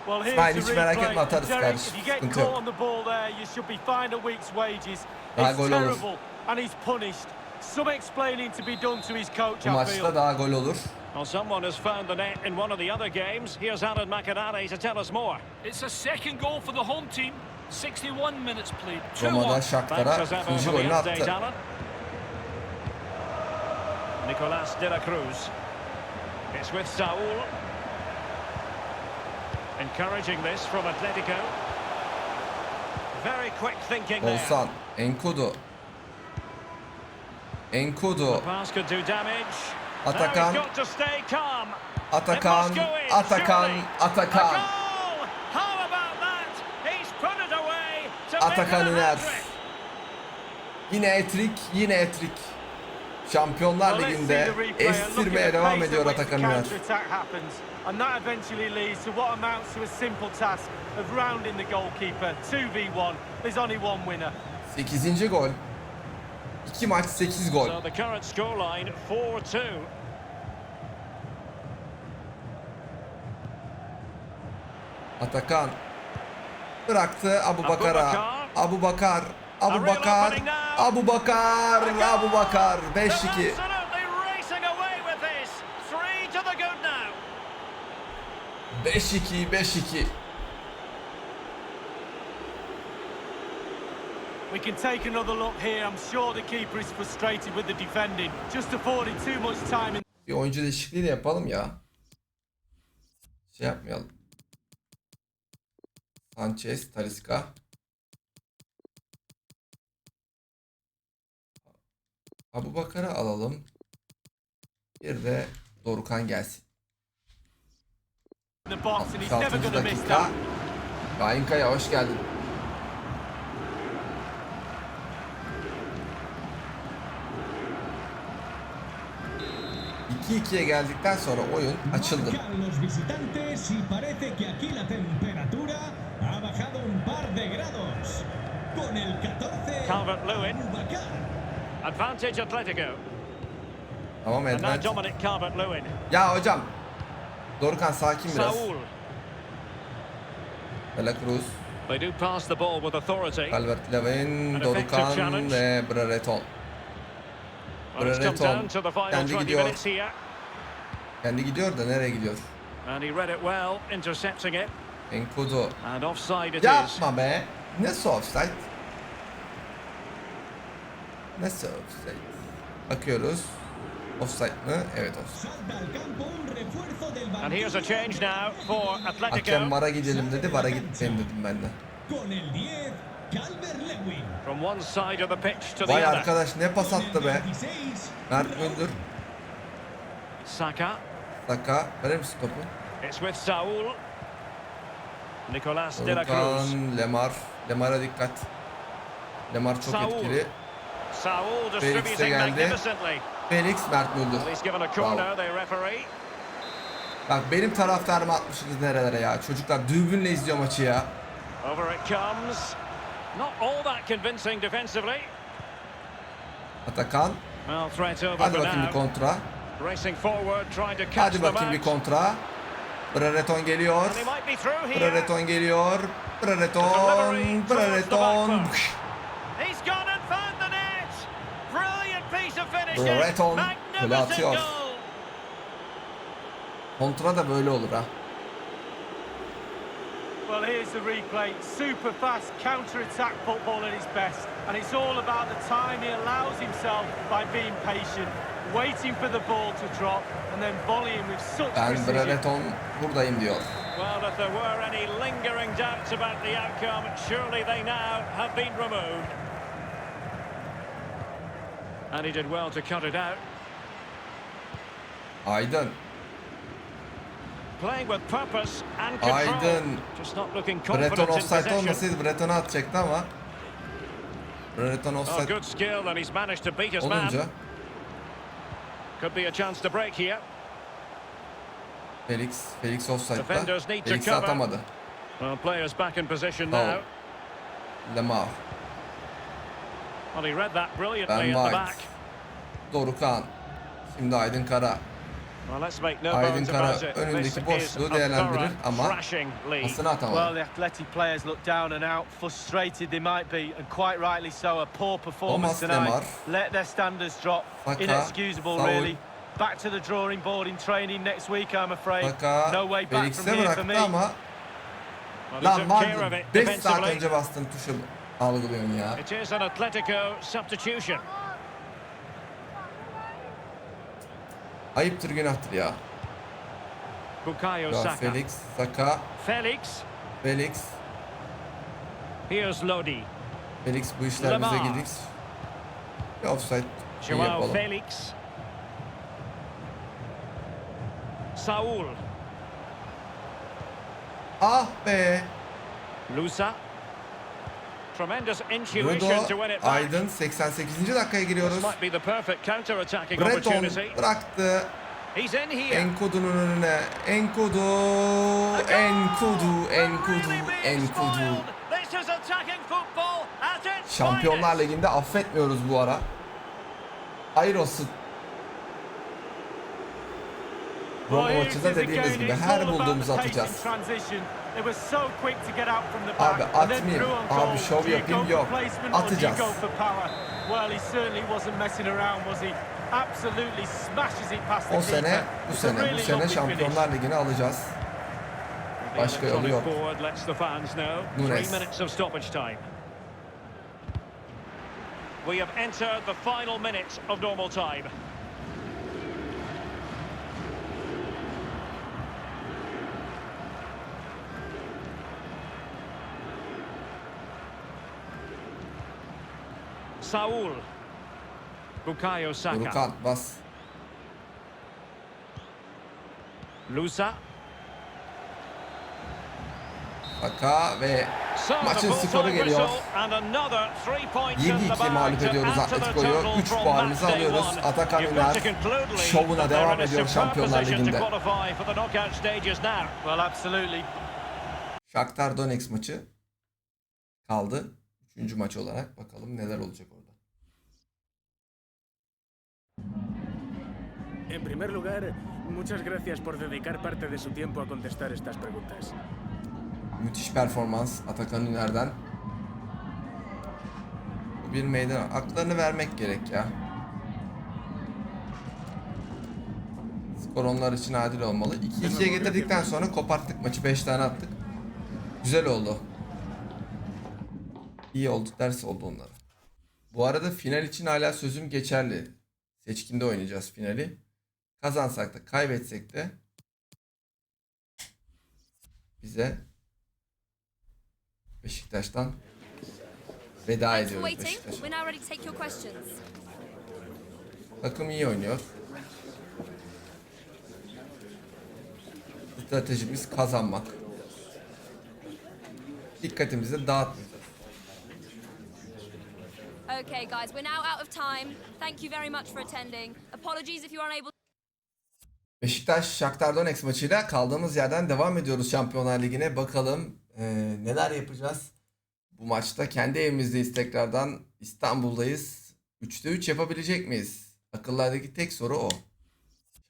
Well, here's İsmail the hiç merak etme, replay. atarız Derek, kardeşim. if you get Sıkıntı caught yok. on the ball there, you should be fined a week's wages. Daha It's gol olur. terrible and he's punished. Some explaining to be done to his coach, Bu I maçta feel. daha gol olur. Well, someone has found the net in one of the other games. Here's Alan McInerney to tell us more. It's a second goal for the home team. 61 minutes played. 2-1. Roma'da Shakhtar'a Thanks as ever ikinci for the golünü update, attı. Alan. Nicolas de la Cruz. It's with Saul. Encouraging this from Atletico. Very quick thinking there. Olsan, Enkudu. Enkudu. The pass could do damage. Atakan. Now he's got to stay calm. Atakan, It must go in, Atakan, surely. Atakan. A goal! How about that? He's put it away to Atakan make it a iner. hat-trick. Yine etrik, yine etrik. Şampiyonlar Well, let's see Ligi'nde the replay and look at estirmeye the devam pace ediyor at which Atakan the iner. counter-attack happens. And that eventually leads to what amounts to a simple task of rounding the goalkeeper. 2v1. There's only one winner. 8. gol. 2 maç 8 gol. So the current scoreline 4-2. Atakan bıraktı Abubakar'a. Abubakar. Abubakar. Abubakar. Abubakar. 5-2. Absolutely racing away with this. 3 to the good now. 5-2. 5-2. We can take another look here. I'm sure the keeper is frustrated with the defending. Just affording too much time in. Bir oyuncu değişikliği de yapalım ya. Şey yapmayalım. Sanchez, Talisca. Abubakar'ı alalım. Bir de Dorukhan gelsin. The box and he's never 66. going to miss dakika. that. Gainkaya hoş geldin. ...2-2'ye geldikten sonra oyun açıldı. Marcan los visitantes y parece que aquí la temperatura ha bajado un par de grados. Con el 14, Calvert-Lewin. Abubakar. Advantage Atletico. Tamam And now Edward. Dominic Calvert-Lewin. Ya hocam. Dorukhan sakin biraz. Saul. De la Cruz. They do pass the ball with authority. Calvert-Lewin, An Dorukhan effective challenge. ve Brereton. Well, it's come down to the final Kendi 20 gidiyor. minutes here. Kendi gidiyor da nereye gidiyor? And he read it well, intercepting it. Enkudu. And offside it is. Yapma be. Nasıl offside? Nasıl offside? Bakıyoruz. Offside mi? Evet offside. Salta al campo un refuerzo del And here's a change now for Hakem Atletico. VAR'a gidelim dedi. VAR'a gitmeyin dedim ben de. Con el 10, Calvert-Lewin. From one side of the pitch to the Vay other. arkadaş ne pas Con el attı be. 26, Mert Müldür. Saka. Saka. Verir misin topu? It's with Saul. Nicolas de la Cruz. Dorukhan, Lemar. Lemar'a dikkat. Lemar çok Saul. etkili. Saul Felix de distributing geldi. magnificently. Felix, Mert Müldür. Well, he's given a corner, the referee. Bak benim taraftarımı atmışsınız nerelere ya. Çocuklar dürbünle izliyor maçı ya. Over it comes. Not all that convincing defensively. Atakan. Well, threat over Hadi for bakayım bir now. kontra. Racing forward, trying to catch Hadi them bakayım bir out. kontra. Brereton geliyor. And he might be through here. Brereton geliyor. Brereton. Brereton. He's gone and found the net. Brilliant piece of finishing. Brereton gol atıyor. Magnificent goal. Kontra da böyle olur ha. Well, here's the replay. Super fast counter-attack football at its best. And it's all about the time he allows himself by being patient, waiting for the ball to drop, and then volleying with such Ben precision. Brereton buradayım diyor. Well, if there were any lingering doubts about the outcome, surely they now have been removed. And he did well to cut it out. Aydın. Playing with purpose and control. Aydın. Just not looking Brereton confident in offside possession. olmasaydı Brereton'a atacaktı ama. Brereton Oh, offside good skill, and he's managed to beat his man. olunca Could be a chance to break here. Felix offside'da. Defenders need to Felix'i cover. atamadı. Well, players back in position Foul. now. Lemar. Well, he read that brilliantly Ben at the White. back. Dorukhan. Şimdi Aydın Kara. Aydın Kara önündeki boşluğu değerlendirir ama pasını atamadı. Well, the athletic players look down and out, frustrated they might be, and quite rightly so. A poor performance tonight. Let their standards drop. Inexcusable, really. Back to the drawing board in training next week, I'm afraid. No way back from here for me. Ama lan var 5 saat önce bastığım tuşu algılıyorum ya. It is an Atletico substitution. Ayıptır, günahtır ya. Bukayo Saka. Felix, Saka. Felix. Here's Lodi. Felix bu işler bize gelir. Bir offside şey yapalım. Felix. Saul. Ah be. Lusa. Tremendous intuition to win it back. Aydın 88. dakikaya giriyoruz. Might be the perfect counter-attacking Breton opportunity. bıraktı. He's in here. Enkudu'nun önüne. Enkudu. This is attacking football at its Şampiyonlar finest. Ligi'nde affetmiyoruz bu ara. Hayır olsun. Roma maçında dediğimiz gibi her bulduğumuzu atacağız. Abi atmayayım, abi şov yapayım, yok. Atacağız. Bu sene Şampiyonlar Ligi'ni alacağız. Başka yolu yok. Nunes. We have entered the final minute of normal time. Saul. Bukayo Saka. Rukat bas. Lusa. Saka ve maçın skoru geliyor. 7-2 mağlup ediyoruz Atletico'yu. 3 puanımızı alıyoruz. Atakan Üner şovuna devam ediyor Şampiyonlar Ligi'nde. Shakhtar Donetsk maçı kaldı. 3. maç olarak bakalım neler olacak orada. En primer lugar, muchas gracias por dedicar parte de su tiempo a contestar estas preguntas. Müthiş performans Atakan Üner'den. Bu bir meydan. Haklarını vermek gerek ya. Skor onlar için adil olmalı. 2-2'ye getirdikten sonra koparttık maçı. 5 tane attık. Güzel oldu. İyi oldu, ders oldu onlara. Bu arada final için hala sözüm geçerli. Seçkinde oynayacağız finali. Kazansak da kaybetsek de bize Beşiktaş'tan veda ediyoruz Beşiktaş'a. Takım iyi oynuyor. Stratejimiz kazanmak. Dikkatimizi dağıtmayacağız. Okay guys, we're now out of time. Thank you very much for attending. Apologies if you are unable. Beşiktaş Shakhtar Donetsk maçıyla kaldığımız yerden devam ediyoruz Şampiyonlar Ligi'ne. Bakalım neler yapacağız. Bu maçta kendi evimizdeyiz tekrardan. İstanbul'dayız. 3'te 3 yapabilecek miyiz? Akıllardaki tek soru o.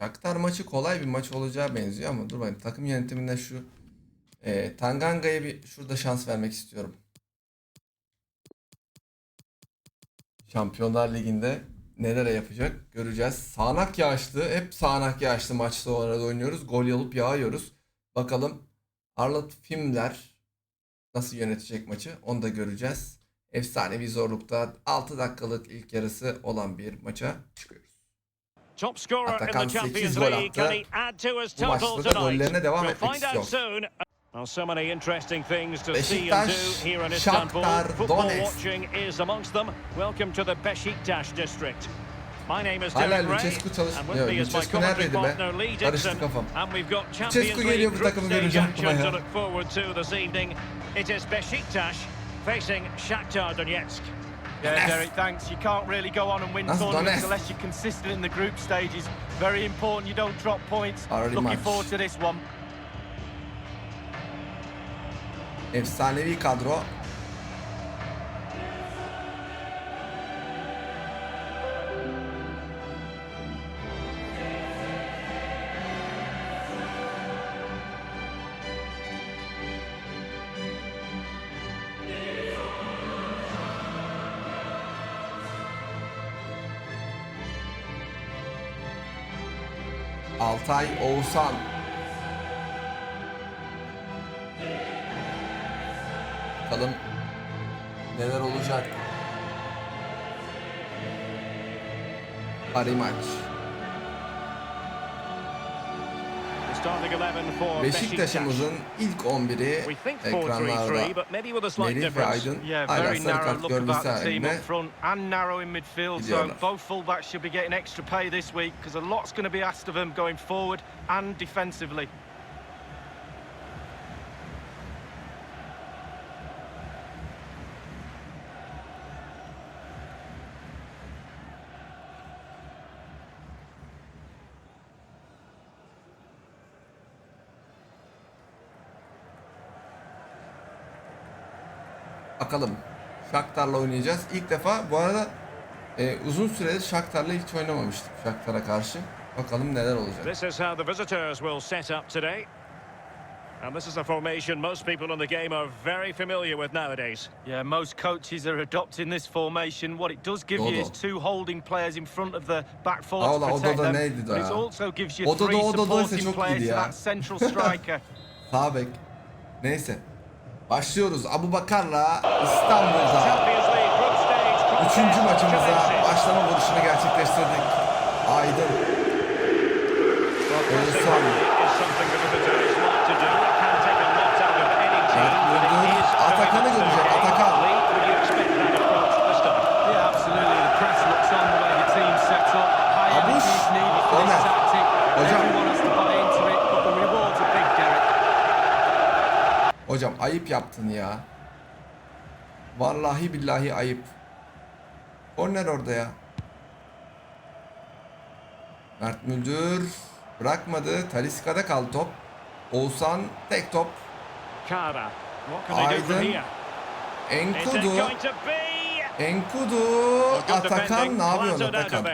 Shakhtar maçı kolay bir maç olacağı benziyor ama dur bakayım. Takım yönetiminde şu Tanganga'ya bir şurada şans vermek istiyorum. Şampiyonlar Ligi'nde nelere yapacak göreceğiz. Sağanak yağışlı, hep sağanak yağışlı maçta orada oynuyoruz. Gol alıp yağıyoruz. Bakalım Arnold Filmler nasıl yönetecek maçı onu da göreceğiz. Efsanevi zorlukta 6 dakikalık ilk yarısı olan bir maça çıkıyoruz. Atakan 8 gol attı. Bu maçta da gollerine devam etmek istiyor. Well, so many interesting things to see Beşiktaş, and do here in Istanbul. Shakhtar Football Donetsk. watching is amongst them. Welcome to the Beşiktaş district. My name is Hala Derek Ray, Lucescu and with me is my Lucescu commentary neredeydi be? partner Lee Dixon. Karıştı kafam. And we've got Champions Lucescu League geliyor bu group takımı stage göreceğim action buna to ya. look forward to this evening. It is Beşiktaş facing Shakhtar Donetsk. Yeah, Derek, thanks. You can't really go on and win tournaments unless you're consistent in the group stages. Very important you don't drop points. Looking forward to this one. Efsanevi kadro. Altay Oğuzhan. Bakalım neler olacak. Maç. Beşiktaş'ımızın ilk 11'i ekranlarda. Merih ve Aydın hala sarı kart görmesi halinde gidiyorlar. Bakalım. Shakhtar'la oynayacağız. İlk defa bu arada uzun süredir Shakhtar'la hiç oynamamıştık Shakhtar'a karşı. Bakalım neler olacak. This is how the visitors will set up today. And this is a formation most people in the game are very familiar with nowadays. Yeah, most coaches are adopting this formation. What it does give you is two holding players in front of the back four to protect them. But it also gives you three supporting players to that central striker. Sağ bek. Neyse. Başlıyoruz Abubakar'la İstanbul'da 3. maçımıza başlama vuruşunu gerçekleştirdik. Aydın Oğuzhan Atakan'ı görecek. Atakan Abuş Ömer. Hocam ayıp yaptın ya. Vallahi billahi ayıp. Korner orada ya. Mert Müldür bırakmadı. Talisca'da kaldı top. Oğuzhan tek top. Aydın. Enkudu. Atakan ne yapıyorsun Atakan?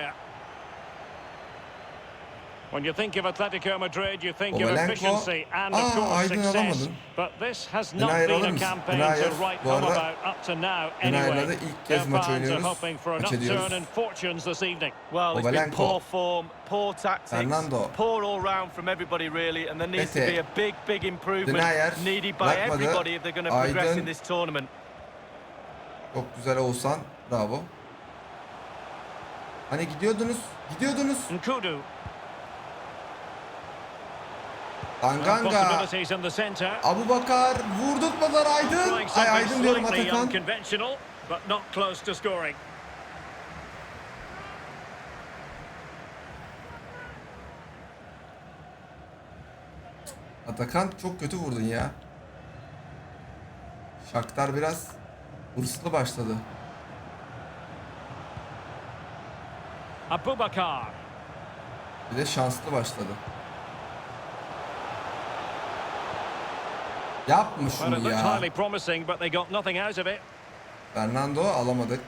When you think of Atletico Madrid, you think of efficiency and of course success. But this has not been a campaign to write home about up to now anyway. Their fans are hoping for an upturn in fortunes this evening. Well, it's been poor form, poor tactics, poor all round from everybody really, and there needs to be a big improvement needed by everybody if they're going to progress in this tournament. Çok güzel Oğuzhan, bravo. Hani gidiyordunuz. Nkudu. Tanganga. Abubakar vurdurtmadan Aydın. Aydın diyorum Atakan. Atakan çok kötü vurdun ya. Shakhtar biraz hırslı başladı. Abubakar. Bir de şanslı başladı. Yapma şunu ya. Fernando alamadık.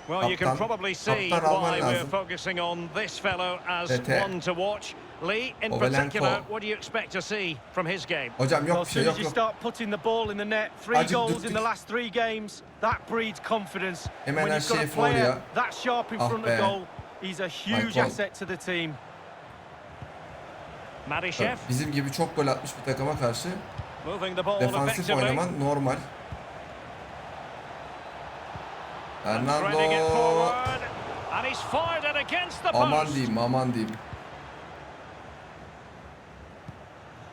Well, you can probably see why we're focusing on this fellow as one to watch. Lee, in particular, what do you expect to see from his game? Hocam yok bir şey yok. As soon as you start putting the ball in the net, 3 goals in the last 3 games, that breeds confidence. When you've got a player that sharp in front of goal, he's a huge asset to the team. Bizim gibi çok gol atmış bir takıma karşı defansif oynaman normal. Fernando. Aman diyeyim.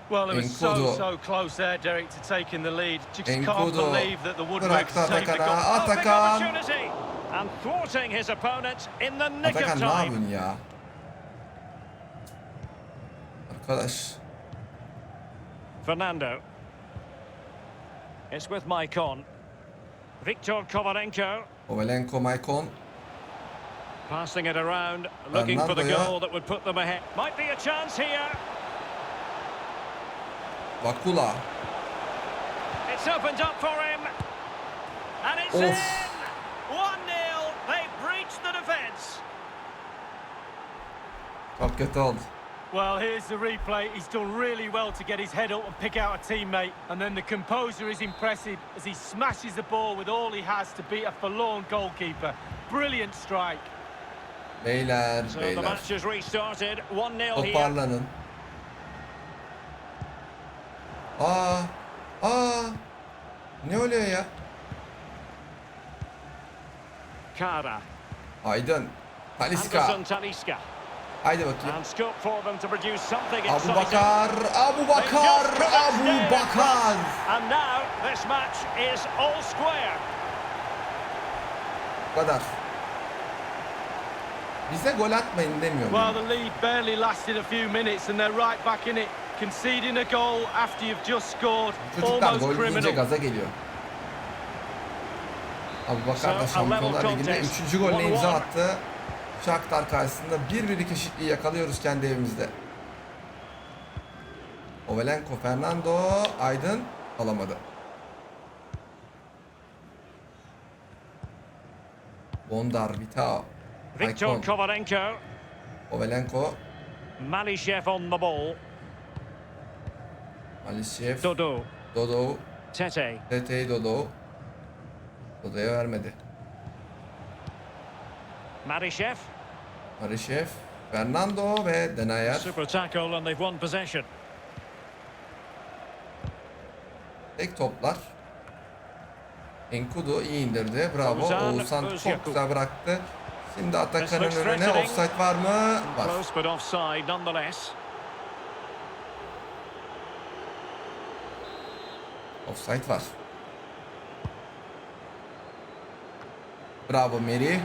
Well, it was so close there, Derek, to taking the lead. Just can't believe that the Woodworks saved the goal. Atakan. And thwarting his opponent in the nick of time. Atakan ne yapıyorsun ya? Arkadaş. Fernando. It's with Maicon. Viktor Kovalenko. Maicon. Passing it around, looking for the goal that would put them ahead. Might be a chance here. Vakula. It's opened up for him. And it's in. 1-0. They breached the defence. Çok kötü oldu. Well, here's the replay. He's done really well to get his head up and pick out a teammate. And then the composure is impressive as he smashes the ball with all he has to beat a forlorn goalkeeper. Brilliant strike. Beyler, So the beyler. match has restarted. 1-0 here. Toparlanın. Ne oluyor ya? Kara. Aydın. Talisca. Anderson Talisca. Haydi bakayım. And scope for them to produce something Abu exciting. Bakar. Abu Bakar. Abu Bakar. And now this match is all square. Bu kadar. Bize gol atmayın demiyorum. Well, the lead barely lasted a few minutes and they're right back in it. Conceding a goal after you've just scored. Çocuklar Almost gol yiyince criminal. gaza geliyor. Abu Bakar da Şampiyonlar Ligi'nde 3. golüne imza attı. Shakhtar karşısında 1-1 eşitliği yakalıyoruz kendi evimizde. Ovelenko, Fernando, Aydın alamadı. Bondar, Vitao, Viktor Maicon, Kovalenko. Ovelenko, Malishev on the ball. Malishev, Dodo. Dodo, Tete. Tete, Dodo. Dodo'ya vermedi. Malishev. Marishev, Fernando ve Denayer. Super tackle and they've won possession. Tek toplar. Enkudu iyi indirdi. Bravo. Oğuzhan çok güzel bıraktı. Şimdi Atakan'ın önüne offside var mı? Var. Close but offside nonetheless. Offside var. Bravo Meri.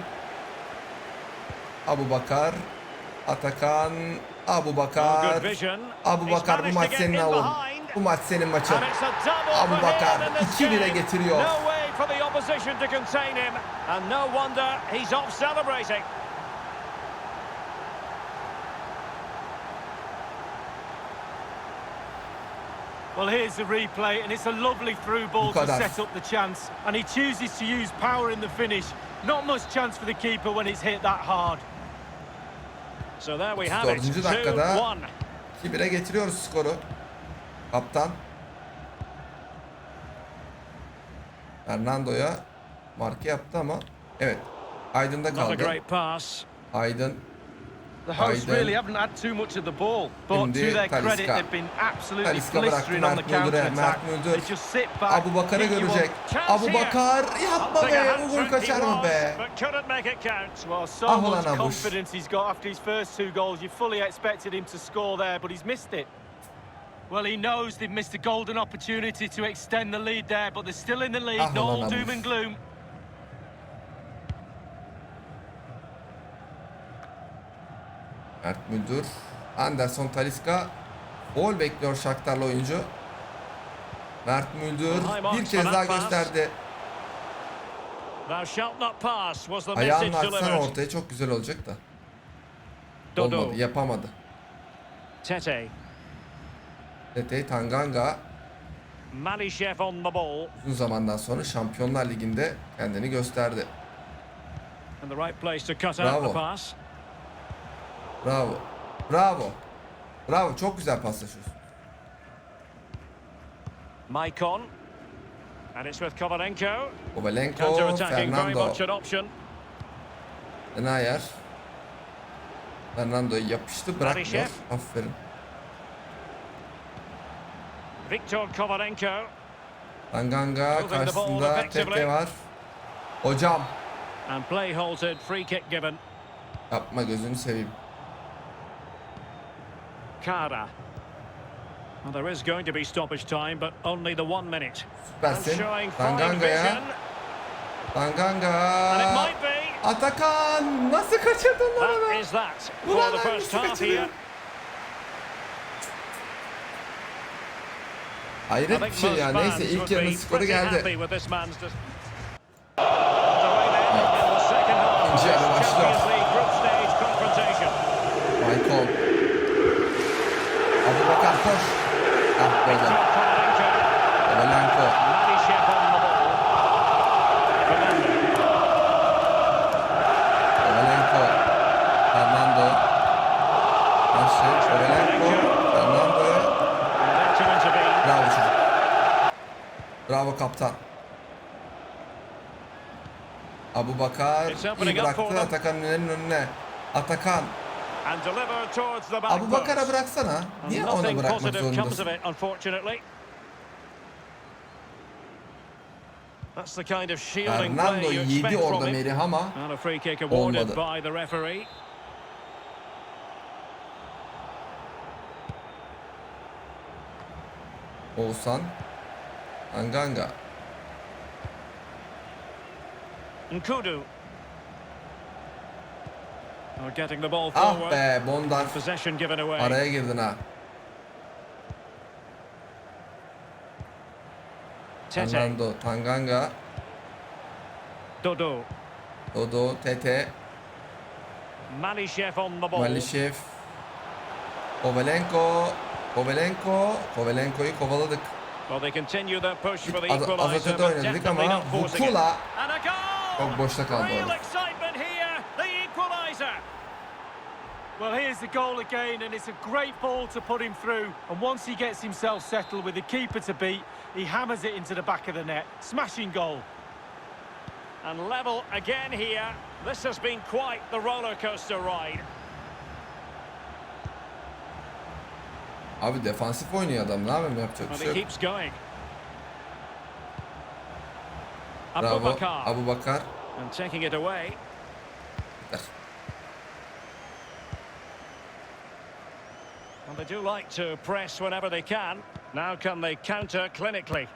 Abu Bakar. Atakan. Abu Bakar. Good vision. Abu Bakar bu maç senin oğlum. Bu maç senin maçın. And it's a double Abu for Bakar him in this 2-1'e game. getiriyor. No way for the opposition to contain him, and no wonder he's off celebrating. Well, here's the replay, and it's a lovely through ball to set up the chance. And he chooses to use power in the finish. Not much chance for the keeper when it's hit that hard. So there we have it. 4. dakikada 2-1. 2-1'e getiriyoruz skoru. Kaptan. Fernando'ya marke yaptı ama evet. Aydın'da Not a kaldı. great pass. Aydın. The hosts really haven't had too much of the ball, but to their credit, they've been absolutely blistering on the counter-attack. They just sit back. Abu Bakar'ı görecek. Abu Bakar yapma be. Bu gol kaçar mı be? But couldn't make it count. Well, so much confidence he's got after his first 2 goals. You fully expected him to score there, but he's missed it. Well, he knows they've missed a golden opportunity to extend the lead there, but they're still in the lead. No all doom and gloom. Mert Müldür. Anderson Talisca. Gol bekliyor Shakhtarlı oyuncu. Mert Müldür bir kez daha gösterdi. Ayağını atsana ortaya çok güzel olacak da. Olmadı, yapamadı. Tete. Tete, Tanganga. Malishev on the ball. Uzun zamandan sonra Şampiyonlar Ligi'nde kendini gösterdi. And the right place to cut out the pass. Bravo. Bravo. Bravo. Çok güzel paslaşıyorsun. Maicon. And it's with Kovalenko. Kovalenko, Fernando. Denayer. Fernando'yu yapıştı. Bırakmıyor. Aferin. Viktor Kovalenko. Tanganga karşısında Tete var. Hocam. And play halted, free kick given. Yapma gözünü seveyim. Kara. Well, there is going to be stoppage time, but only the 1 minute. Süpersin. Tanganga'ya. Tanganga. Atakan. Nasıl kaçırdın lan onu? That is that for the first half here. Hayret bir şey ya. Neyse ilk yarının skoru geldi. Evet. İkinci yarı başlıyor. Michael. Abu Bakar koş. Ah böyle. Kovalenko. Kovalenko. Fernando. Kovalenko. Fernando'ya. Bravo çocuk. Bravo kaptan. Abu Bakar iyi bıraktı Atakan'ın önüne. Atakan. And delivered towards the back Abu Bakar'a post. bıraksana. And Niye ona nothing bırakmak positive comes of zorundasın? it, unfortunately. That's the kind of shielding Fernando play you yedi expect from orada him. Merih ama And a free kick awarded olmadı. by the referee. Oğuzhan. Anganga. Nkudu. Are getting the ball Ah forward. be Bondar. Possession given away. Araya girdin ha. Tete. Fernando. Tanganga. Dodo. Dodo. Tete. Malishev on the ball. Malishev. Kovalenko. Kovalenko'yu kovaladık. Well, they continue their push for the Az equaliser, önce de but oynadık definitely ama not forcing it. Vukula And a goal! çok boşta kaldı Real orada. excitement here, the equaliser. Well, here's the goal again, and it's a great ball to put him through. And once he gets himself settled with the keeper to beat, he hammers it into the back of the net. Smashing goal. And level again here. This has been quite the roller coaster ride. Abi defansif oynuyor adam. Ne yapayım, yapacak bir Well, şey he yok. keeps going. Bravo. Abubakar. Abu Bakar. And taking it away. Well, they do like to press whenever they can. Now can they counter clinically?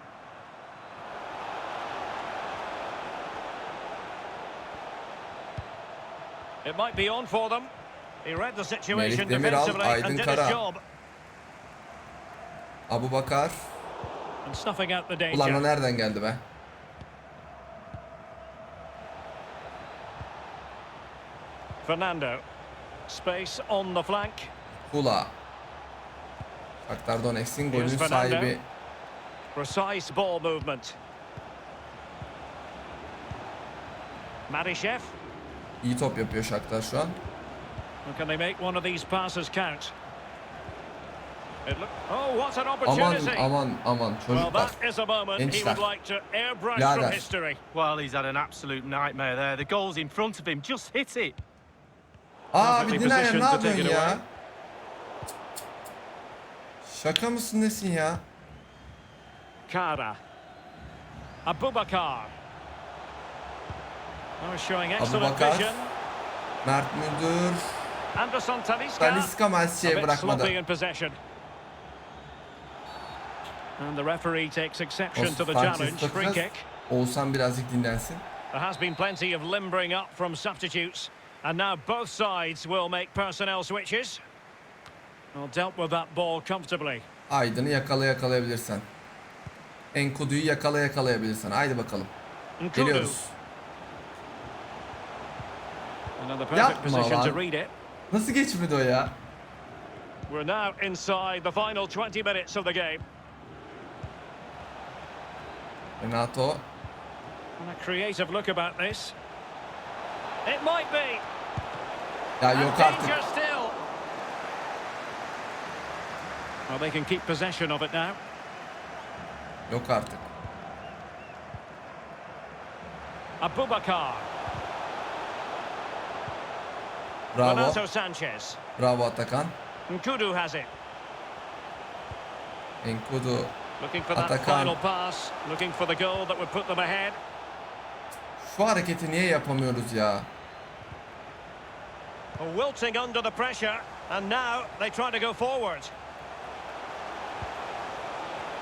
It might be on for them. He read the situation Merih Demiral, defensively Aydın and did Kara. his job. Abu Bakar. And snuffing out the danger. Ulan o nereden geldi be? Fernando. Space on the flank. Kula. Shakhtar Donetsk'in golün Here's Fernando. sahibi. Precise ball movement. Marishev. İyi top yapıyor Shakhtar şu an. Can they make one of these passes count? Oh, what an Aman opportunity! aman Well, çocuklar. that is a moment he Gençler. would like to airbrush Birader. from history. Well, he's had an absolute nightmare there. The goal's in front of him. Just hit it. Abi dinle ya, ne positioned to take yapıyorsun it ya? away. Şaka mısın nesin ya? Kara. Abubakar. Oh, showing excellent Abubakar. vision. Mert Müldür. Anderson Talisca. Talisca A Malsi'ye bit bırakmadı. sloppy in possession. And the referee takes exception to the Sanchez challenge. Free takacağız. kick. Oğuzhan birazcık dinlensin. There has been plenty of limbering up from substitutes. And now both sides will make personnel switches. Well, dealt with that ball comfortably. Aydın'ı yakalayabilirsen. Enkudu'yu yakalayabilirsen. Haydi bakalım. Nkudu. Geliyoruz. Another perfect Yapma position lan. to read it. Nasıl geçmedi o ya? We're now inside the final 20 minutes of the game. Renato. And a creative look about this. It might be. Ya And yok artık. danger still. Well, they can keep possession of it now. Yok artık. Abubakar. Bravo. Renato Sanchez. Bravo Atakan. Nkudu has it. Enkudu. Looking for that Atakan. final pass. Looking for the goal that would put them ahead. Şu hareketi niye yapamıyoruz ya? Wilting under the pressure. And now they try to go forward.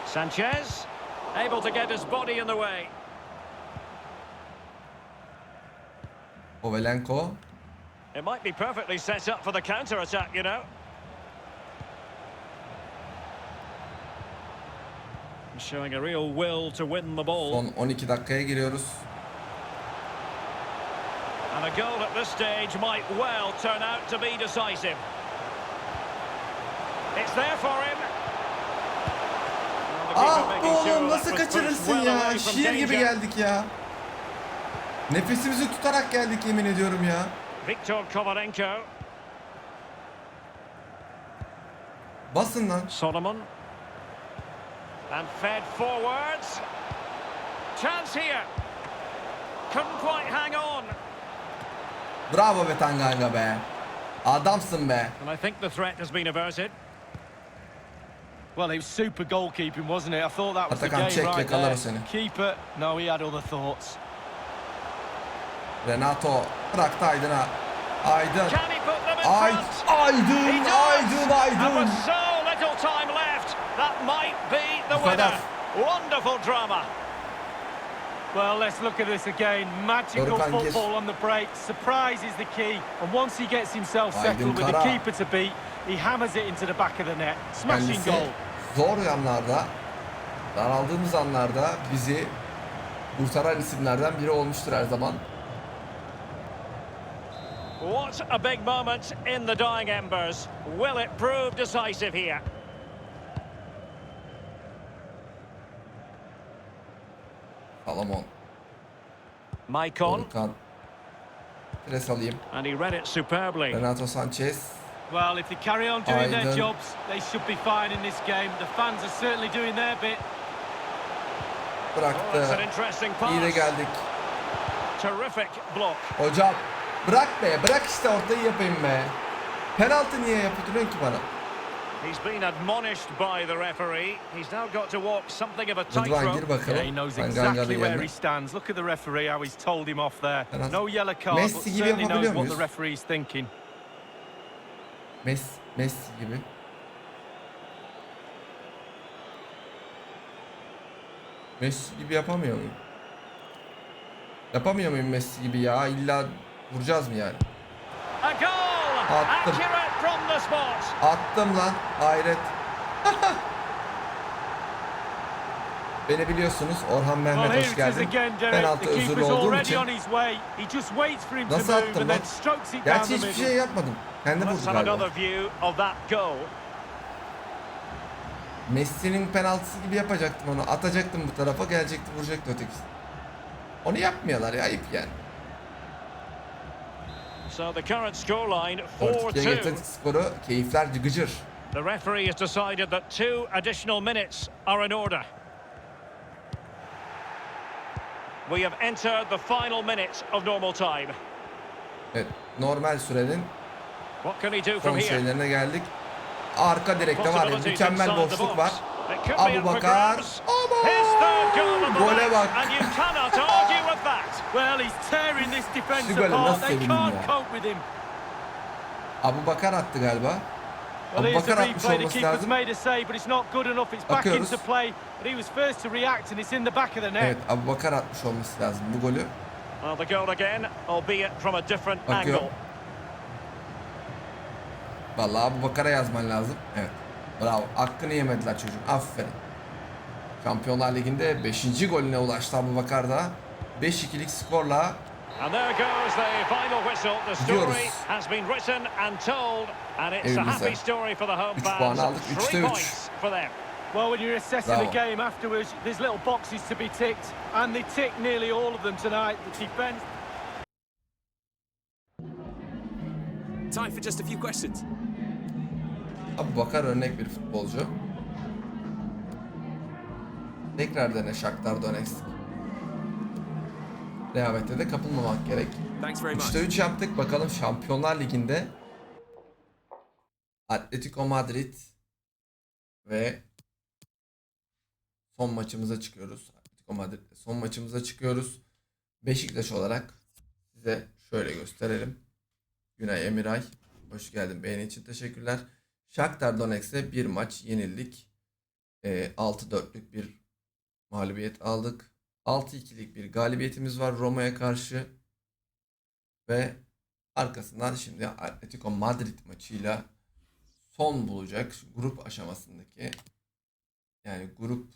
Sanchez. Able to get his body in the way. Kovalenko. It might be perfectly set up for the counter-attack, you know. Showing a real will to win the ball. Son 12 dakikaya giriyoruz. And a goal at this stage might well turn out to be decisive. It's there for him. And the keeper Ah making sure oğlum that nasıl was pushed kaçırırsın well ya? away from Şiir gibi danger. geldik ya. Nefesimizi tutarak geldik yemin ediyorum ya. Viktor Kovalenko. Basın lan. Solomon. And fed forwards. Chance here. Couldn't quite hang on. Bravo be Tanganga be. Adamsın be. And I think the threat has been averted. Well, it was super goalkeeping, wasn't it? I thought that was the Atakan game çek, right yakalar there. o seni. Keeper, no, he had other thoughts. Renato bıraktı Aydın'a. Aydın. Can he put them in Aydın. front? Aydın. He does. Aydın. And with so little time left, that might be the Bu kadar. winner. Wonderful drama. Well, let's look at this again. Magical Dorukhan gir. football on the break. Surprise is the key. And once he gets himself Aydın settled with the Kara. keeper to beat, he hammers it into the back of the net. Smashing Kendisi goal. zor yanlarda, daraldığımız anlarda bizi kurtaran isimlerden biri olmuştur her zaman. What a big moment in the dying embers. Will it prove decisive here? Salamon. Maicon. Dorukhan. Pres alayım. And he read it superbly. Renato Sanchez. Well, if they carry on doing their Aydın. jobs, they should be fine in this game. The fans are certainly doing their bit. Oh, that's an Bıraktı. interesting İyi de pass. geldik. Terrific block. Hocam bırak be. Bırak işte ortayı yapayım be. Penaltı niye yapıyorsun ki bana? He's been admonished by the referee. He's now got to walk something of a Rıdvan tightrope. gir bakalım. Yeah, he knows Ben exactly Gangar'ı where yerine. he stands. Look at the referee, how he's told him off there. Penaltı. No yellow card, Messi but gibi certainly knows yapabiliyor what muyuz? the referee's thinking. Messi gibi. Messi gibi yapamıyor muyum? Yapamıyor muyum Messi gibi ya? İlla vuracağız mı yani? A goal! Attım. Accurate from the spot. Attım lan. Hayret. Beni biliyorsunuz. Orhan Well, Mehmet here hoş it is geldin. again, Derek. Penaltı The özürlü keeper's olduğum already için. on his way. He just waits for him to Nasıl move attım and lan? then strokes it down Gerçi the hiçbir middle. şey yapmadım. Kendi Let's vurdu have galiba. another view of that goal. Messi'nin penaltısı gibi yapacaktım onu. Atacaktım bu tarafa, gelecekti vuracaktı ötekisi. Onu yapmıyorlar ya, ayıp yani. So the current scoreline 4-2'ye 4-2. getirdik skoru. Keyifler gıcır. The referee has decided that 2 additional minutes are in order. We have entered the final minute of normal time. Evet, normal sürenin What can he do from son here? şeylerine geldik. Arka direkte var ya, mükemmel boşluk var. Abu Bakar. Aman! Gole bak. And you cannot argue with that. Well, he's tearing this defence Şu gole apart. nasıl They sevindim can't ya. cope with him. Abu Bakar attı galiba. Well, Abu here's the Bakar atmış replay. The olması keeper's lazım. made a save, but it's not good enough. It's back Bakıyoruz. into play. But he was first to react, and it's in the back of the net. Evet, Abu Bakar atmış olması lazım bu golü. Well, the goal again, albeit from a different Bakıyor. angle. Vallahi Abu Bakar'a yazman lazım. Evet. Bravo. Hakkını yemediler çocuğun. Aferin. Şampiyonlar Ligi'nde 5. golüne ulaştı Abu Bakar da. 5-2'lik skorla And there goes the final whistle. The story gidiyoruz. has been written and told, and it's a Evimize. happy story for the home 3 fans. puan aldık. 3 3'te 3. points for them. Well, when you're assessing Bravo. the game afterwards, there's little boxes to be ticked, and they tick nearly all of them tonight. The defence. Time for just a few questions. Abu Bakar örnek bir futbolcu. Tekrar dene Shakhtar Donetsk. Rehavete de kapılmamak gerek. Thanks very much. 3'te 3 yaptık. Bakalım Şampiyonlar Ligi'nde Atletico Madrid ve son maçımıza çıkıyoruz. Atletico Madrid'le son maçımıza çıkıyoruz. Beşiktaş olarak size şöyle gösterelim. Günay Emiray, hoş geldin. Beğeni için teşekkürler. Shakhtar Donetsk'e bir maç yenildik. 6-4'lük bir mağlubiyet aldık. 6-2'lik bir galibiyetimiz var Roma'ya karşı. Ve arkasından şimdi Atletico Madrid maçıyla son bulacak grup aşamasındaki, yani grup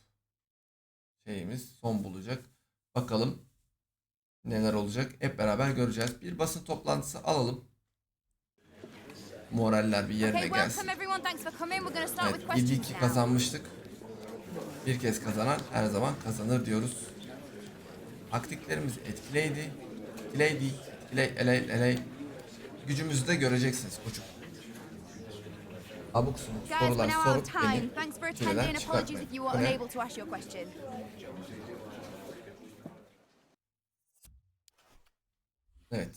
şeyimiz son bulacak. Bakalım neler olacak hep beraber göreceğiz. Bir basın toplantısı alalım. Moraller bir yerine gelsin. Evet, ilk 2 kazanmıştık. Bir kez kazanan her zaman kazanır diyoruz. Taktiklerimiz etkileydi. Etkiley. Gücümüzü de göreceksiniz koçum. Abuk subuk sorular sorup beni çileden çıkartmayın. Bu ne? Evet.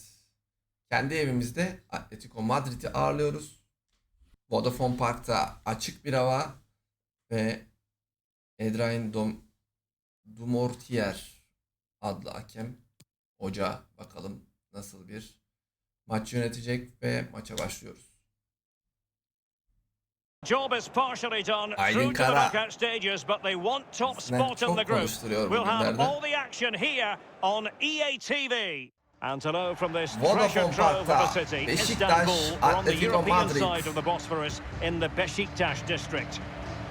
Kendi evimizde Atletico Madrid'i ağırlıyoruz. Vodafone Park'ta açık bir hava ve Edrain Dumortier adlı hakem hoca bakalım nasıl bir maç yönetecek ve maça başlıyoruz. Job is partially done Aydın through to the Kara. knockout stages, but they want top Sizden spot in the çok group. konuşturuyor We'll have bugünlerde. all the action here on EA TV. And to know from this Vodafone treasure trove of a Park'ta city, Beşiktaş, Istanbul, we're on the Atletico European Madrid. side of the Bosphorus in the Beşiktaş district.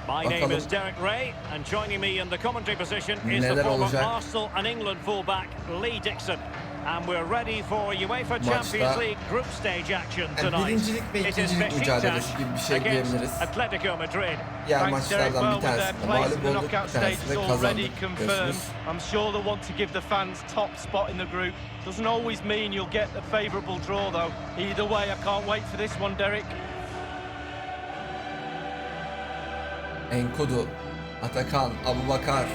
My name Bakalım. is Derek Ray, and joining me in the commentary position is the Neler former olacak? Arsenal and England fullback Lee Dixon. And we're ready for UEFA Champions Maçta, League group stage action yani tonight. birincilik ve It is ikincilik mücadelesi Beşiktaş gibi bir şey against diyebiliriz. Atletico Madrid. Diğer Thanks, Derek. maçlardan bir Well, with their tanesinde place in mağlup the olduk, knockout bir stage tanesinde is already kazandık. confirmed. Görüşürüz. I'm sure they'll want to give the fans top spot in the group. Doesn't always mean you'll get a favourable draw, though. Either way, I can't wait for this one, Derek. Enkudu, Atakan, Abubakar,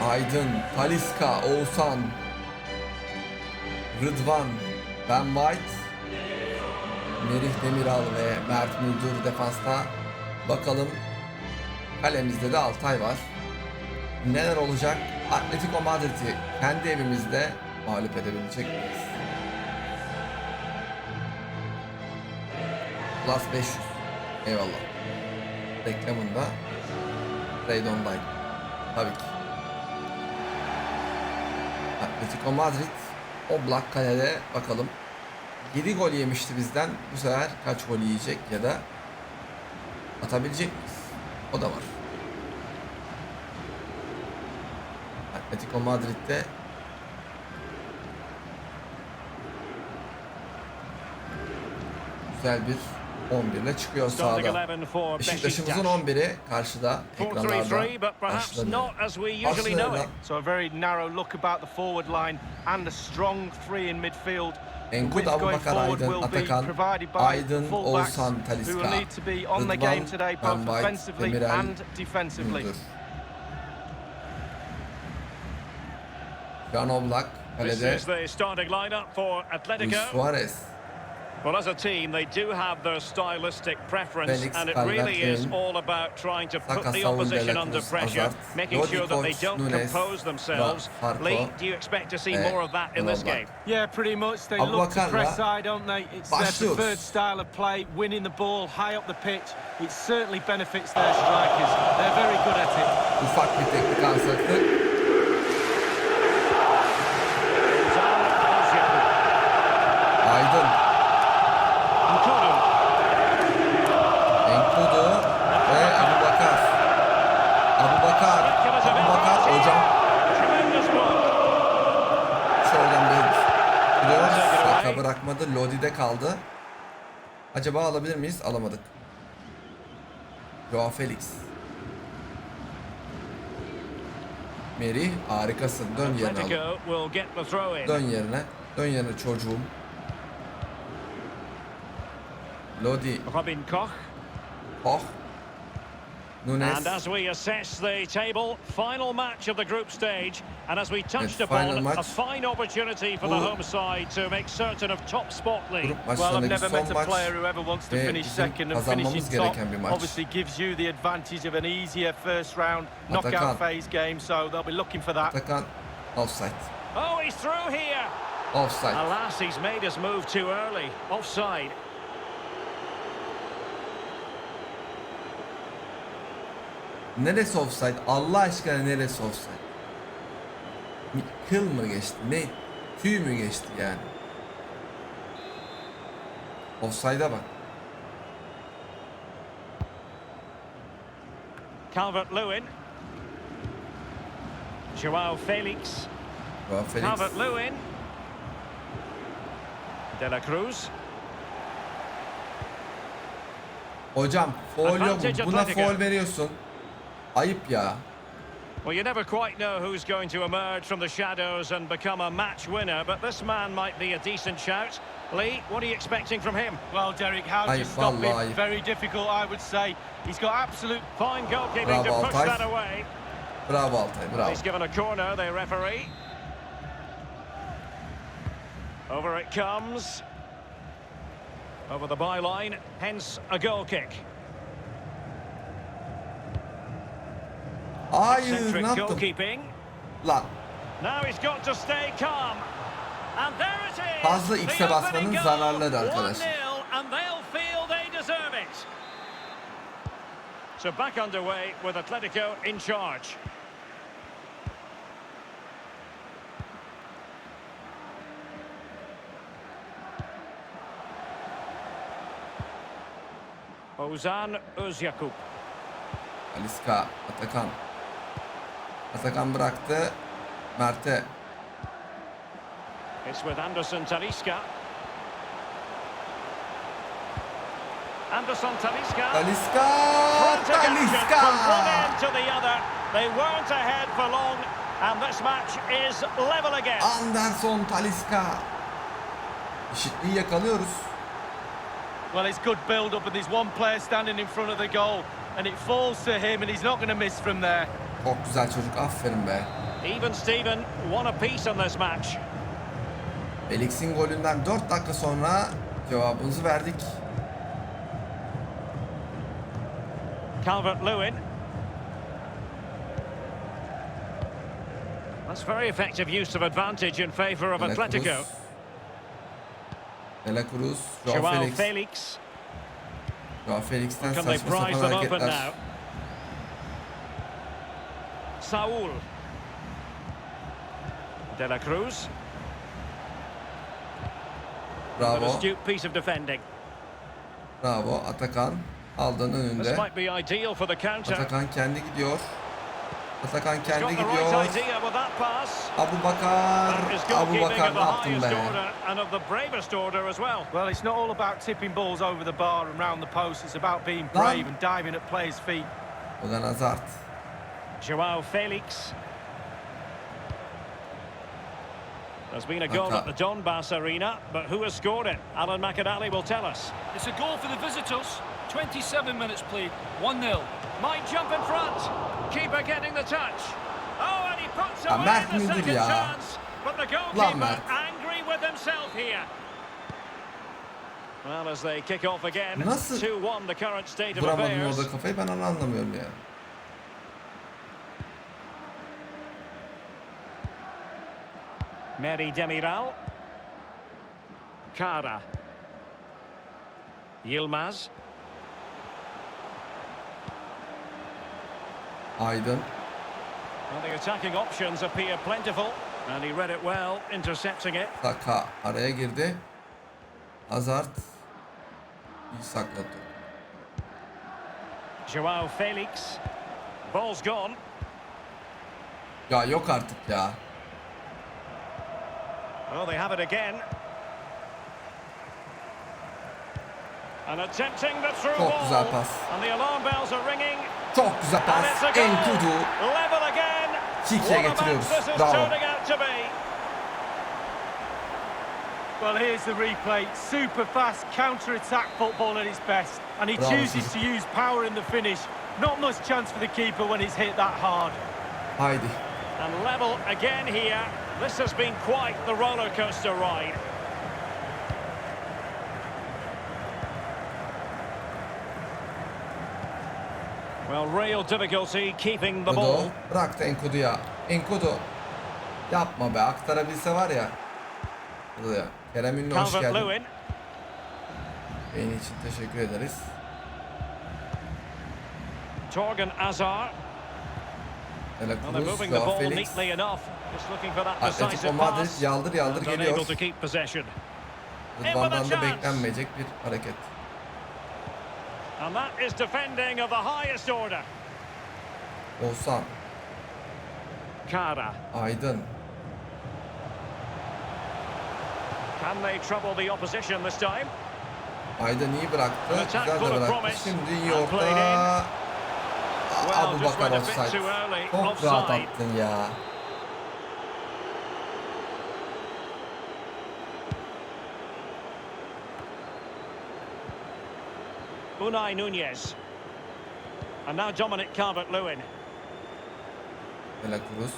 Aydın, Talisca, Oğuzhan, Rıdvan, Ben White, Merih Demiral ve Mert Müldür defansta. Bakalım kalemizde de Altay var. Neler olacak? Atletico Madrid'i kendi evimizde mağlup edebilecek miyiz? Plus 500. Eyvallah. Reklamında Trade Online. Tabii ki. Atletico Madrid Oblak kalede bakalım. 7 gol yemişti bizden. Bu sefer kaç gol yiyecek ya da atabilecek miyiz? O da var. Atletico Madrid'de güzel bir 11 ile çıkıyor sahada. Beşiktaş'ımızın 11'i karşıda ekranlarda karşılanıyor. So a very narrow look about the forward line and a strong three in midfield. Enkudu, Abubakar, Aydın, Atakan, Aydın, Oğuzhan, Who will need to be on the Rıdvan, game today, Ben both White, offensively Demirel, and defensively. Müldür. Can Oblak This kalede. is the starting lineup for Luis Atletico. Suarez. Well, as a team, they do have their stylistic preference, Felix, and it really is Calvert-Lewin, all about trying to Saka, put the Saul, opposition De La under Cruz, pressure, Hazard, making sure that they Koch, don't Nunes, compose themselves. Farko, Lee, do you expect to see more of that in this Oblak. game? Yeah, pretty much. They look to Abubakar'la press high, don't they? It's their başlıyoruz. preferred style of play, winning the ball high up the pitch. It certainly benefits their strikers. They're very good at it. Ufak bir teknik aksaklık. Aydın. Enkudu ve Abubakar. Abubakar hocam. Şuradan bir gidiyor. Saka bırakmadı. Lodi'de kaldı. Acaba alabilir miyiz? Alamadık. Joao Felix. Merih harikasın. Dön yerine al. Atletico will get the throw in. Dön yerine. Dön yerine çocuğum. Lodi. Robin Koch. Koch. Nunes. And as we assess the table, final match of the group stage, and as we touched Evet, final upon, maç. a fine opportunity for the Bu home side to make certain of top spot league. Grup Well, I've maçlarındaki never son met a maç player who ever wants to ve finish bizim second and kazanmamız finishing top. gereken bir maç. Obviously gives you the advantage of an easier first round knockout Atakan. phase game, so they'll be looking for that. Atakan offside. Oh, he's through here. Offside. Alas, he's made his move too early. Offside. Neresi offside? Allah aşkına neresi offside? Kıl mı geçti? Ne? Tüy mü geçti yani? Offside'a bak. Calvert-Lewin. Joao Felix. Joao Felix. Calvert-Lewin. De La Cruz. Hocam foul yok. Advantage Buna Atletico. foul veriyorsun. Ayıp ya. Well, you never quite know who's going to emerge from the shadows and become a match winner, but this man might be a decent shout. Lee, what are you expecting from him? Well, Derek, how do you Ayıp, stop vallahi him? ayıp. Very difficult, I would say. He's got absolute... Fine goalkeeping Bravo, to push Altay. that away. Bravo Altay, bravo. He's given a corner, the referee. Over it comes. Over the byline, hence a goal kick. Hayır, Eccentric ne yaptım? goalkeeping. Lan. Now he's got to stay calm. And there it is. Fazla X'e The basmanın opening goal. zararları arkadaşlar. 1-0 and they'll feel they deserve it. So back underway with Atletico in charge. Ozan Özyakup. Aliska, Atakan. Atakan bıraktı. Mert'e. It's with Anderson Talisca. Anderson Talisca. Aliska, Frantic action Talisca. from one end to the other. They weren't ahead for long, and this match is level again. Anderson Talisca. Eşitliği yakalıyoruz. Well, it's good build-up, and there's one player standing in front of the goal, and it falls to him, and he's not going to miss from there. Çok güzel çocuk, aferin be. Even Steven, one apiece in this match. Felix'in golünden 4 dakika sonra cevabımızı verdik. Calvert-Lewin. That's very effective use of advantage in favour of Atletico. De la Cruz, Joao Joao Felix. Felix. Joao Felix'ten Can they saçma prize sapan them open hareketler. now? Saul. De la Cruz. An Bravo, astute piece of defending. bravo. Atakan aldığın This önünde. might be ideal for the counter. Atakan kendi gidiyor. Atakan He's kendi got the gidiyor. right idea with that pass. Abu Bakar. That is Abu goalkeeping Bakar of ne the yaptın highest be? order and of the bravest order as well. Well, it's not all about tipping balls over the bar and round the post. It's about being brave and diving at players' feet. Odan Hazard. Joao Felix. There's been a goal at the Donbass Arena, but who has scored it? Alan McAnally will tell us. It's a goal for the visitors. 27 minutes played, 1-0. Might jump in front. Keeper getting the touch. Oh, and he puts Ya away Mert the müdür second ya? chance. But the Lan goalkeeper Mert. angry with himself here. Well, as they kick off again, Nasıl 2-1 the current state of vuramadın affairs. orada kafayı, ben onu anlamıyorum ya. Meri Demiral. Kara. Yilmaz. Aydın. Well, the attacking options appear plentiful, and he read it well, intercepting it. Saka araya girdi. Hazard. İyi sakladı. Joao Felix. Ball's gone. Ya yok artık ya. Well, they have it again. And attempting the through Çok ball. güzel pas. And the alarm bells are ringing. Çok güzel And it's a pas. goal. Enkudu. Level again. Çiğçe What a getiriyoruz. match this is Bravo. turning out to be. Well, here's the replay. Super fast counter-attack football at its best. And he Bravo, chooses çocuk. to use power in the finish. Not much chance for the keeper when it's hit that hard. Haydi. And level again here. This has been quite the roller coaster ride. Well, real difficulty keeping the ball. Enkudu. Bıraktı Enkudu'ya. Enkudu. Yapma be. Aktarabilse var ya. Buraya. Kerem Ünlü hoş geldin. Calvert-Lewin. Beğeni için teşekkür ederiz. Torgan Azar. De la Well, they're Cruz, moving the Joao ball Felix. neatly enough. Just looking for that Atletico decisive Madrid pass. yaldır yaldır And geliyor. unable to keep possession. Rıdvan'dan da beklenmeyecek bir hareket. And that is defending of the highest order. Oğuzhan. Kara. Aydın. Can they trouble the opposition this time? Aydın iyi bıraktı. Attack Güzel full de of bıraktı. promise. Şimdi iyi And played orta. Well, Abu just Bakar went a bit offside. too early. Çok Offside. rahat attın ya. Unai Nunez. And now Dominic Calvert-Lewin. De la Cruz.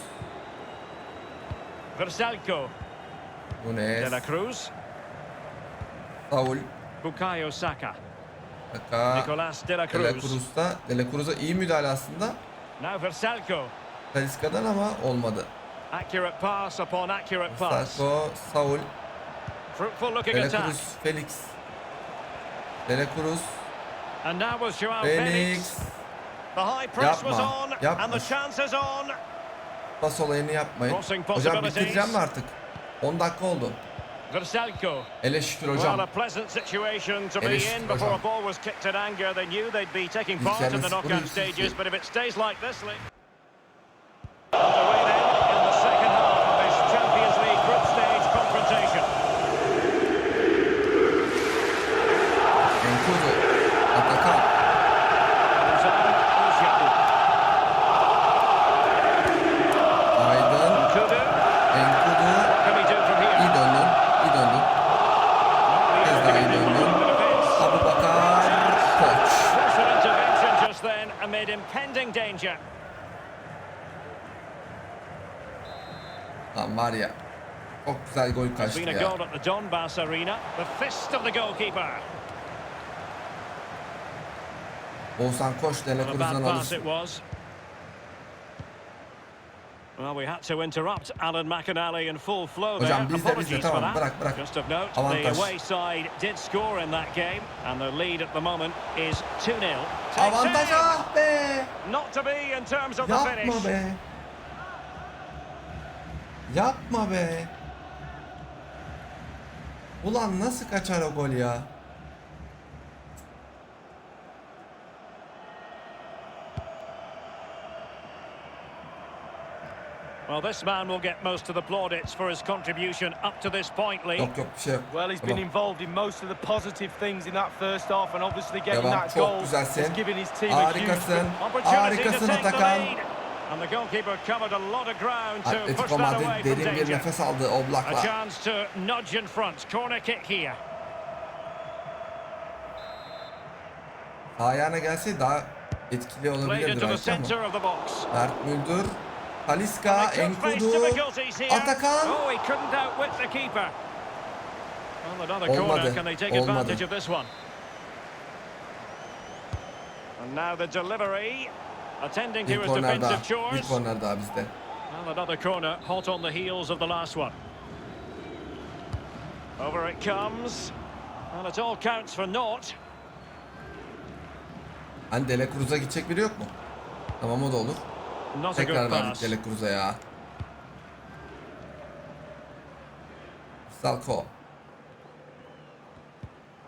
Versalco. Nunes. De la Cruz. Saul. Bukayo Saka. Saka. Nicolas De La De La Cruz. Cruz'da. De La Cruz'a iyi müdahale aslında. Now Versalco. Talisca'dan ama olmadı. Accurate pass upon accurate pass. Sako, Saul. Fruitful looking De La attack. Cruz, Felix. De La Cruz. And now was Joao Felix. Felix. The high press was Yapma, on yapma. and the chance is on. Pas olayını yapmayın. Crossing Hocam possibilities. bitireceğim mi artık? 10 dakika oldu. Versalco. Ele şükür Well, hocam. a pleasant situation to be Eleştir in before hocam. a ball was kicked in anger. They knew they'd be taking İlk part in yarı the skoru knockout 3-2. stages, but if it stays like this, underway then in the second half of this Champions League group stage confrontation. Enkudu. Atakan. Aydın. Kudu. Enkudu. Can we do from here? İyi döndün. İyi döndün. Kez daha iyi döndün. Abubakar. Koç. Crucial intervention just then amid impending danger. Lan var ya. Çok güzel gol It's kaçtı been a ya. goal at the Donbass Arena. The fist of the goalkeeper. Oğuzhan koş. De La What a Cruz'dan bad pass it alırsın. was. Well, we had to interrupt Alan McInally in full flow there. Hocam bizde Apologies for tamam that. bırak. Just of note, the Avantaj. away side did score in that game, and the lead at the moment is 2-0. Avantaj ah be. Not to be in terms of the Yapma finish. be. Yapma be. Ulan nasıl kaçar o gol ya? Well, this man will get most of the plaudits for his contribution up to this point, Lee. Yok yok bir şey yok. Well, he's been Tamam. involved in most of the positive things in that first half, and obviously getting Devam. that Çok goal güzelsin. has given his team a huge Harikasın. Opportunity Harikasın to take the Atakan. lead. And the goalkeeper covered a lot of ground to push Atletico that away Madrid from derin bir danger. nefes aldı A Oblak'la. chance to nudge in front. Corner kick here. Ayağına gelse daha etkili Played olabilirdi into the belki ama. centre of the box. Mert Müldür. Talisca, They could face Enkudu, difficulties here. Atakan. Oh, he couldn't outwit the keeper. Well, another corner. Olmadı, Can they take olmadı. advantage of this one? And now the delivery. Attending to Bir his korner daha. defensive Bir chores. korner daha bizde. Well, another corner, hot on the heels of the last one. Over it comes. And it all counts for naught. Hani De La Cruz'a gidecek biri yok mu? Tamam o da olur. Not a Tekrar good verdik pass. De La Cruz'a ya. Salko.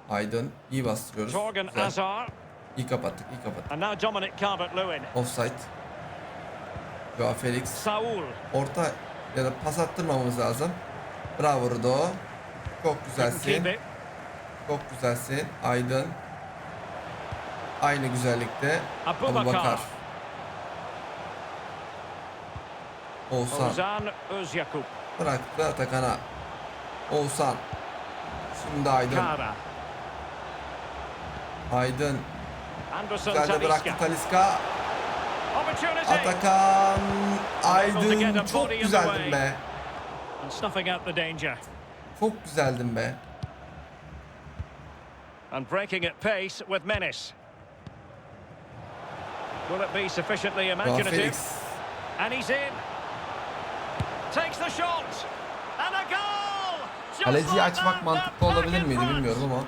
Aydın. İyi bastırıyoruz. Torgan Güzel. Azar. İyi kapattık, iyi kapattık. And now Dominic Calvert-Lewin. Offside. Joao Felix. Saul. Orta ya da pas attırmamamız lazım. Bravo Rudo. Çok Couldn't güzelsin. keep it. Çok güzelsin. Aydın. Aynı güzellikte. Abubakar. Abubakar. Oğuzhan. Ozan Özyakup. Bıraktı Atakan'a. Oğuzhan. Şimdi Aydın. Kara. Aydın. Anderson Güzel de bıraktı Talisca. Talisca. Opportunity. Atakan. Able to get Aydın. a Çok body in the güzeldin way. be. And snuffing out the danger. Çok güzeldin be. And breaking at pace with menace. Will it be sufficiently Joao imaginative? Felix. And he's in. Takes the shot. And a goal! Just Kaleciyi like açmak that, mantıklı back olabilir in miydi front. bilmiyorum ama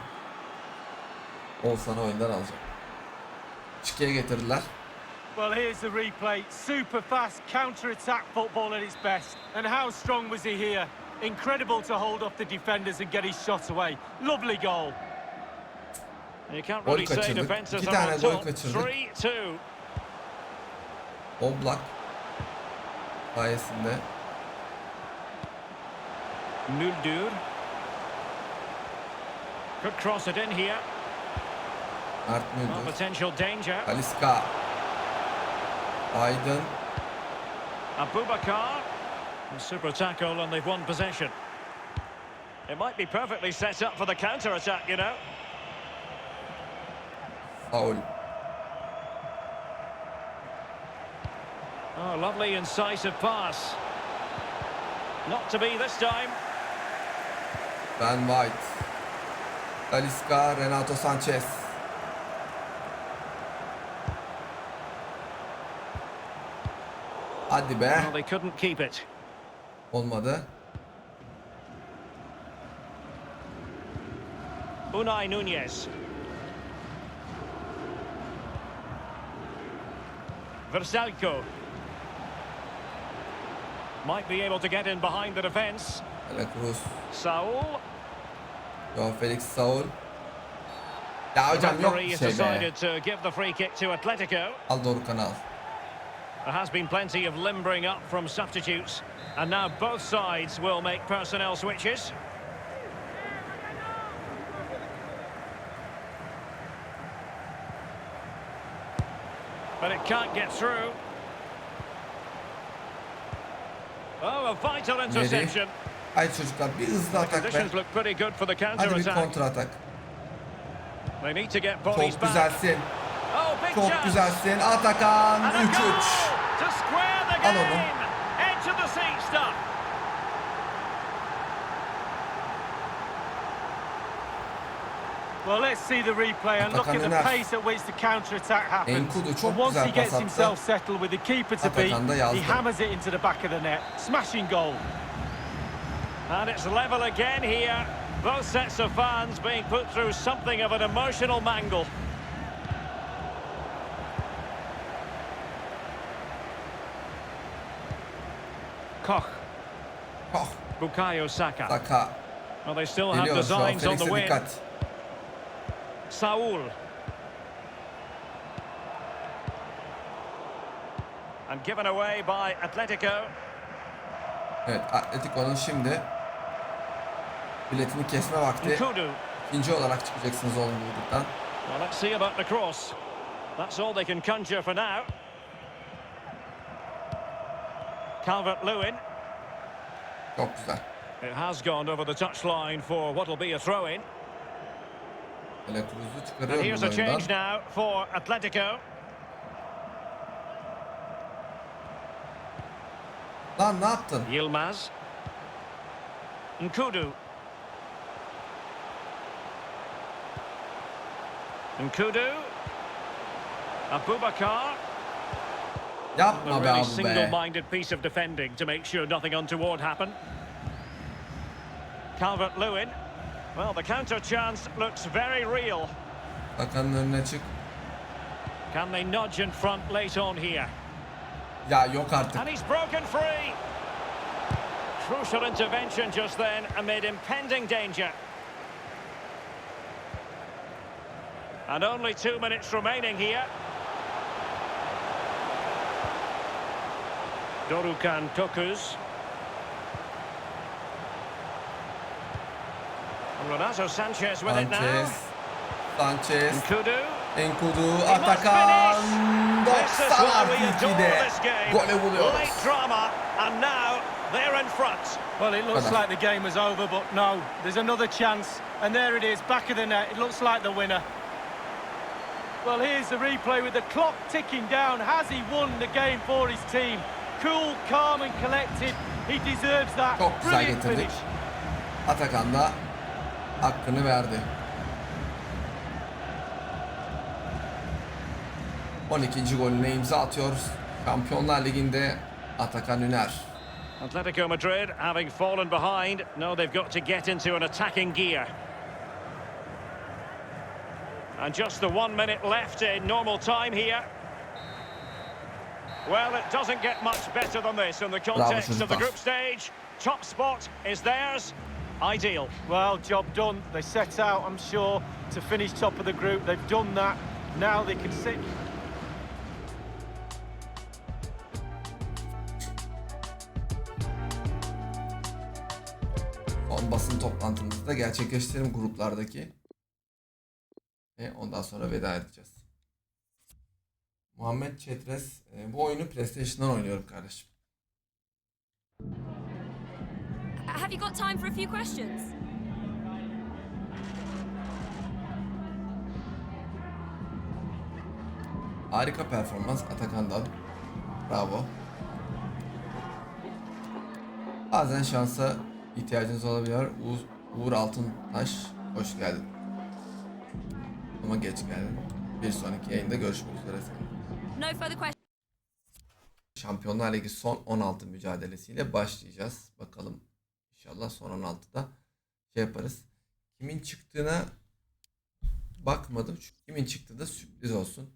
Oğuzhan'ı oyundan alacak. Çıkıya getirdiler. Well, here's the replay. Super fast counter-attack football at its best. And how strong was he here? Incredible to hold off the defenders and get his shot away. Lovely goal. You can't Gol really say kaçırdık. defenses İki are tane on gol top. kaçırdık. 3-2. Oblak sayesinde. Müldür. Could cross it in here. Mert Well, Müldür. potential danger. Talisca. Aydın. Abubakar. A super tackle and they've won possession. It might be perfectly set up for the counter-attack, you know. Faul. Oh, lovely incisive pass. Not to be this time. Ben White. Talisca, Renato Sanchez. Hadi be. Well, they couldn't keep it. Olmadı. Unai Nunez. Versalco. Might be able to get in behind the defence. Cruz. Saul. Joao Felix, Saul. Ya hocam yok Referee bir has şey be. decided to give the free kick to Atletico. Al doğru kanal. There has been plenty of limbering up from substitutes, and now both sides will make personnel switches. But it can't get through. Oh, a vital interception. Haydi çocuklar bir hızlı atak be. Conditions look pretty good for the counter Hadi bir attack. kontra atak. They need to get bodies Çok back. güzelsin. Oh, big Çok chance. güzelsin. Atakan And a 3-3. goal to square the Al onu. game. Edge of the seat stuff. Well, let's see the replay and look at the Atakan pace at which the counter-attack happens. Enkudu çok And once güzel he gets pas attı. himself settled with the keeper to beat, Atakan da yazdı. he hammers it into the back of the net. Smashing goal. And it's level again here. Both sets of fans being put through something of an emotional mangle. Koch. Oh, Bukayo Saka. Saka. Well, they still have Geliyor şu an. designs on the Felix'e win. dikkat. Saul. And given away by Atletico. Evet, Atletico'nun şimdi biletini kesme vakti. Nkudu. İkinci olarak çıkacaksınız onun vurduktan. Well, let's see about the cross. That's all they can conjure for now. Calvert-Lewin. Çok güzel. It has gone over the touchline for what will be a throw-in. Hele Cruz'u And çıkarıyor here's bu a change oyundan. now for Atletico. Lan ne yaptın? Yilmaz. Nkudu. Nkudu. Abubakar. Yapma A be really abi be. single-minded piece of defending to make sure nothing untoward happened. Calvert-Lewin. Well, the counter chance looks very real. Sakanın önüne çık. Can they nudge in front late on here? Ya yok artık. And he's broken free. Crucial intervention just then amid impending danger. And only 2 minutes remaining here. Dorukan Tokuz. And Renato Sanchez with it now. Sanchez. Nkudu. Enkudu. He must Atakan. finish. This is 90 why we artı adore 2'de. this game. Gole buluyoruz. Late drama, and now they're in front. Well, it looks Kadar. like the game was over, but no. There's another chance, and there it is, back of the net. It looks like the winner. Well, here's the replay with the clock ticking down. Has he won the game for his team? Cool, calm and collected. He deserves that. Çok güzel Brilliant getirdik. finish. Atakan da hakkını verdi. 12. golüne imza atıyoruz. Şampiyonlar Ligi'nde Atakan Üner. Atletico Madrid, having fallen behind, know they've got to get into an attacking gear. And just the 1 minute left in normal time here. Well, it doesn't get much better than this in the context of the çocuklar. group stage. Top spot is theirs. Ideal. Well, job done. They set out, I'm sure, to finish top of the group. They've done that. Now they can sit. Son basın toplantımızı da gerçekleştirelim gruplardaki. Ve ondan sonra veda edeceğiz. Muhammed Çetres, bu oyunu PlayStation'dan oynuyorum kardeşim. Have you got time for a few questions? Harika performans Atakan'dan. Bravo. Bazen şansa ihtiyacınız olabiliyor. Uğur Altıntaş hoş geldin. Ama geç geldin. Bir sonraki yayında görüşmek üzere seninle. No further questions. Şampiyonlar Ligi son 16 mücadelesiyle başlayacağız. Bakalım inşallah son 16'da şey yaparız. Kimin çıktığına bakmadım. Çünkü kimin çıktığı da sürpriz olsun.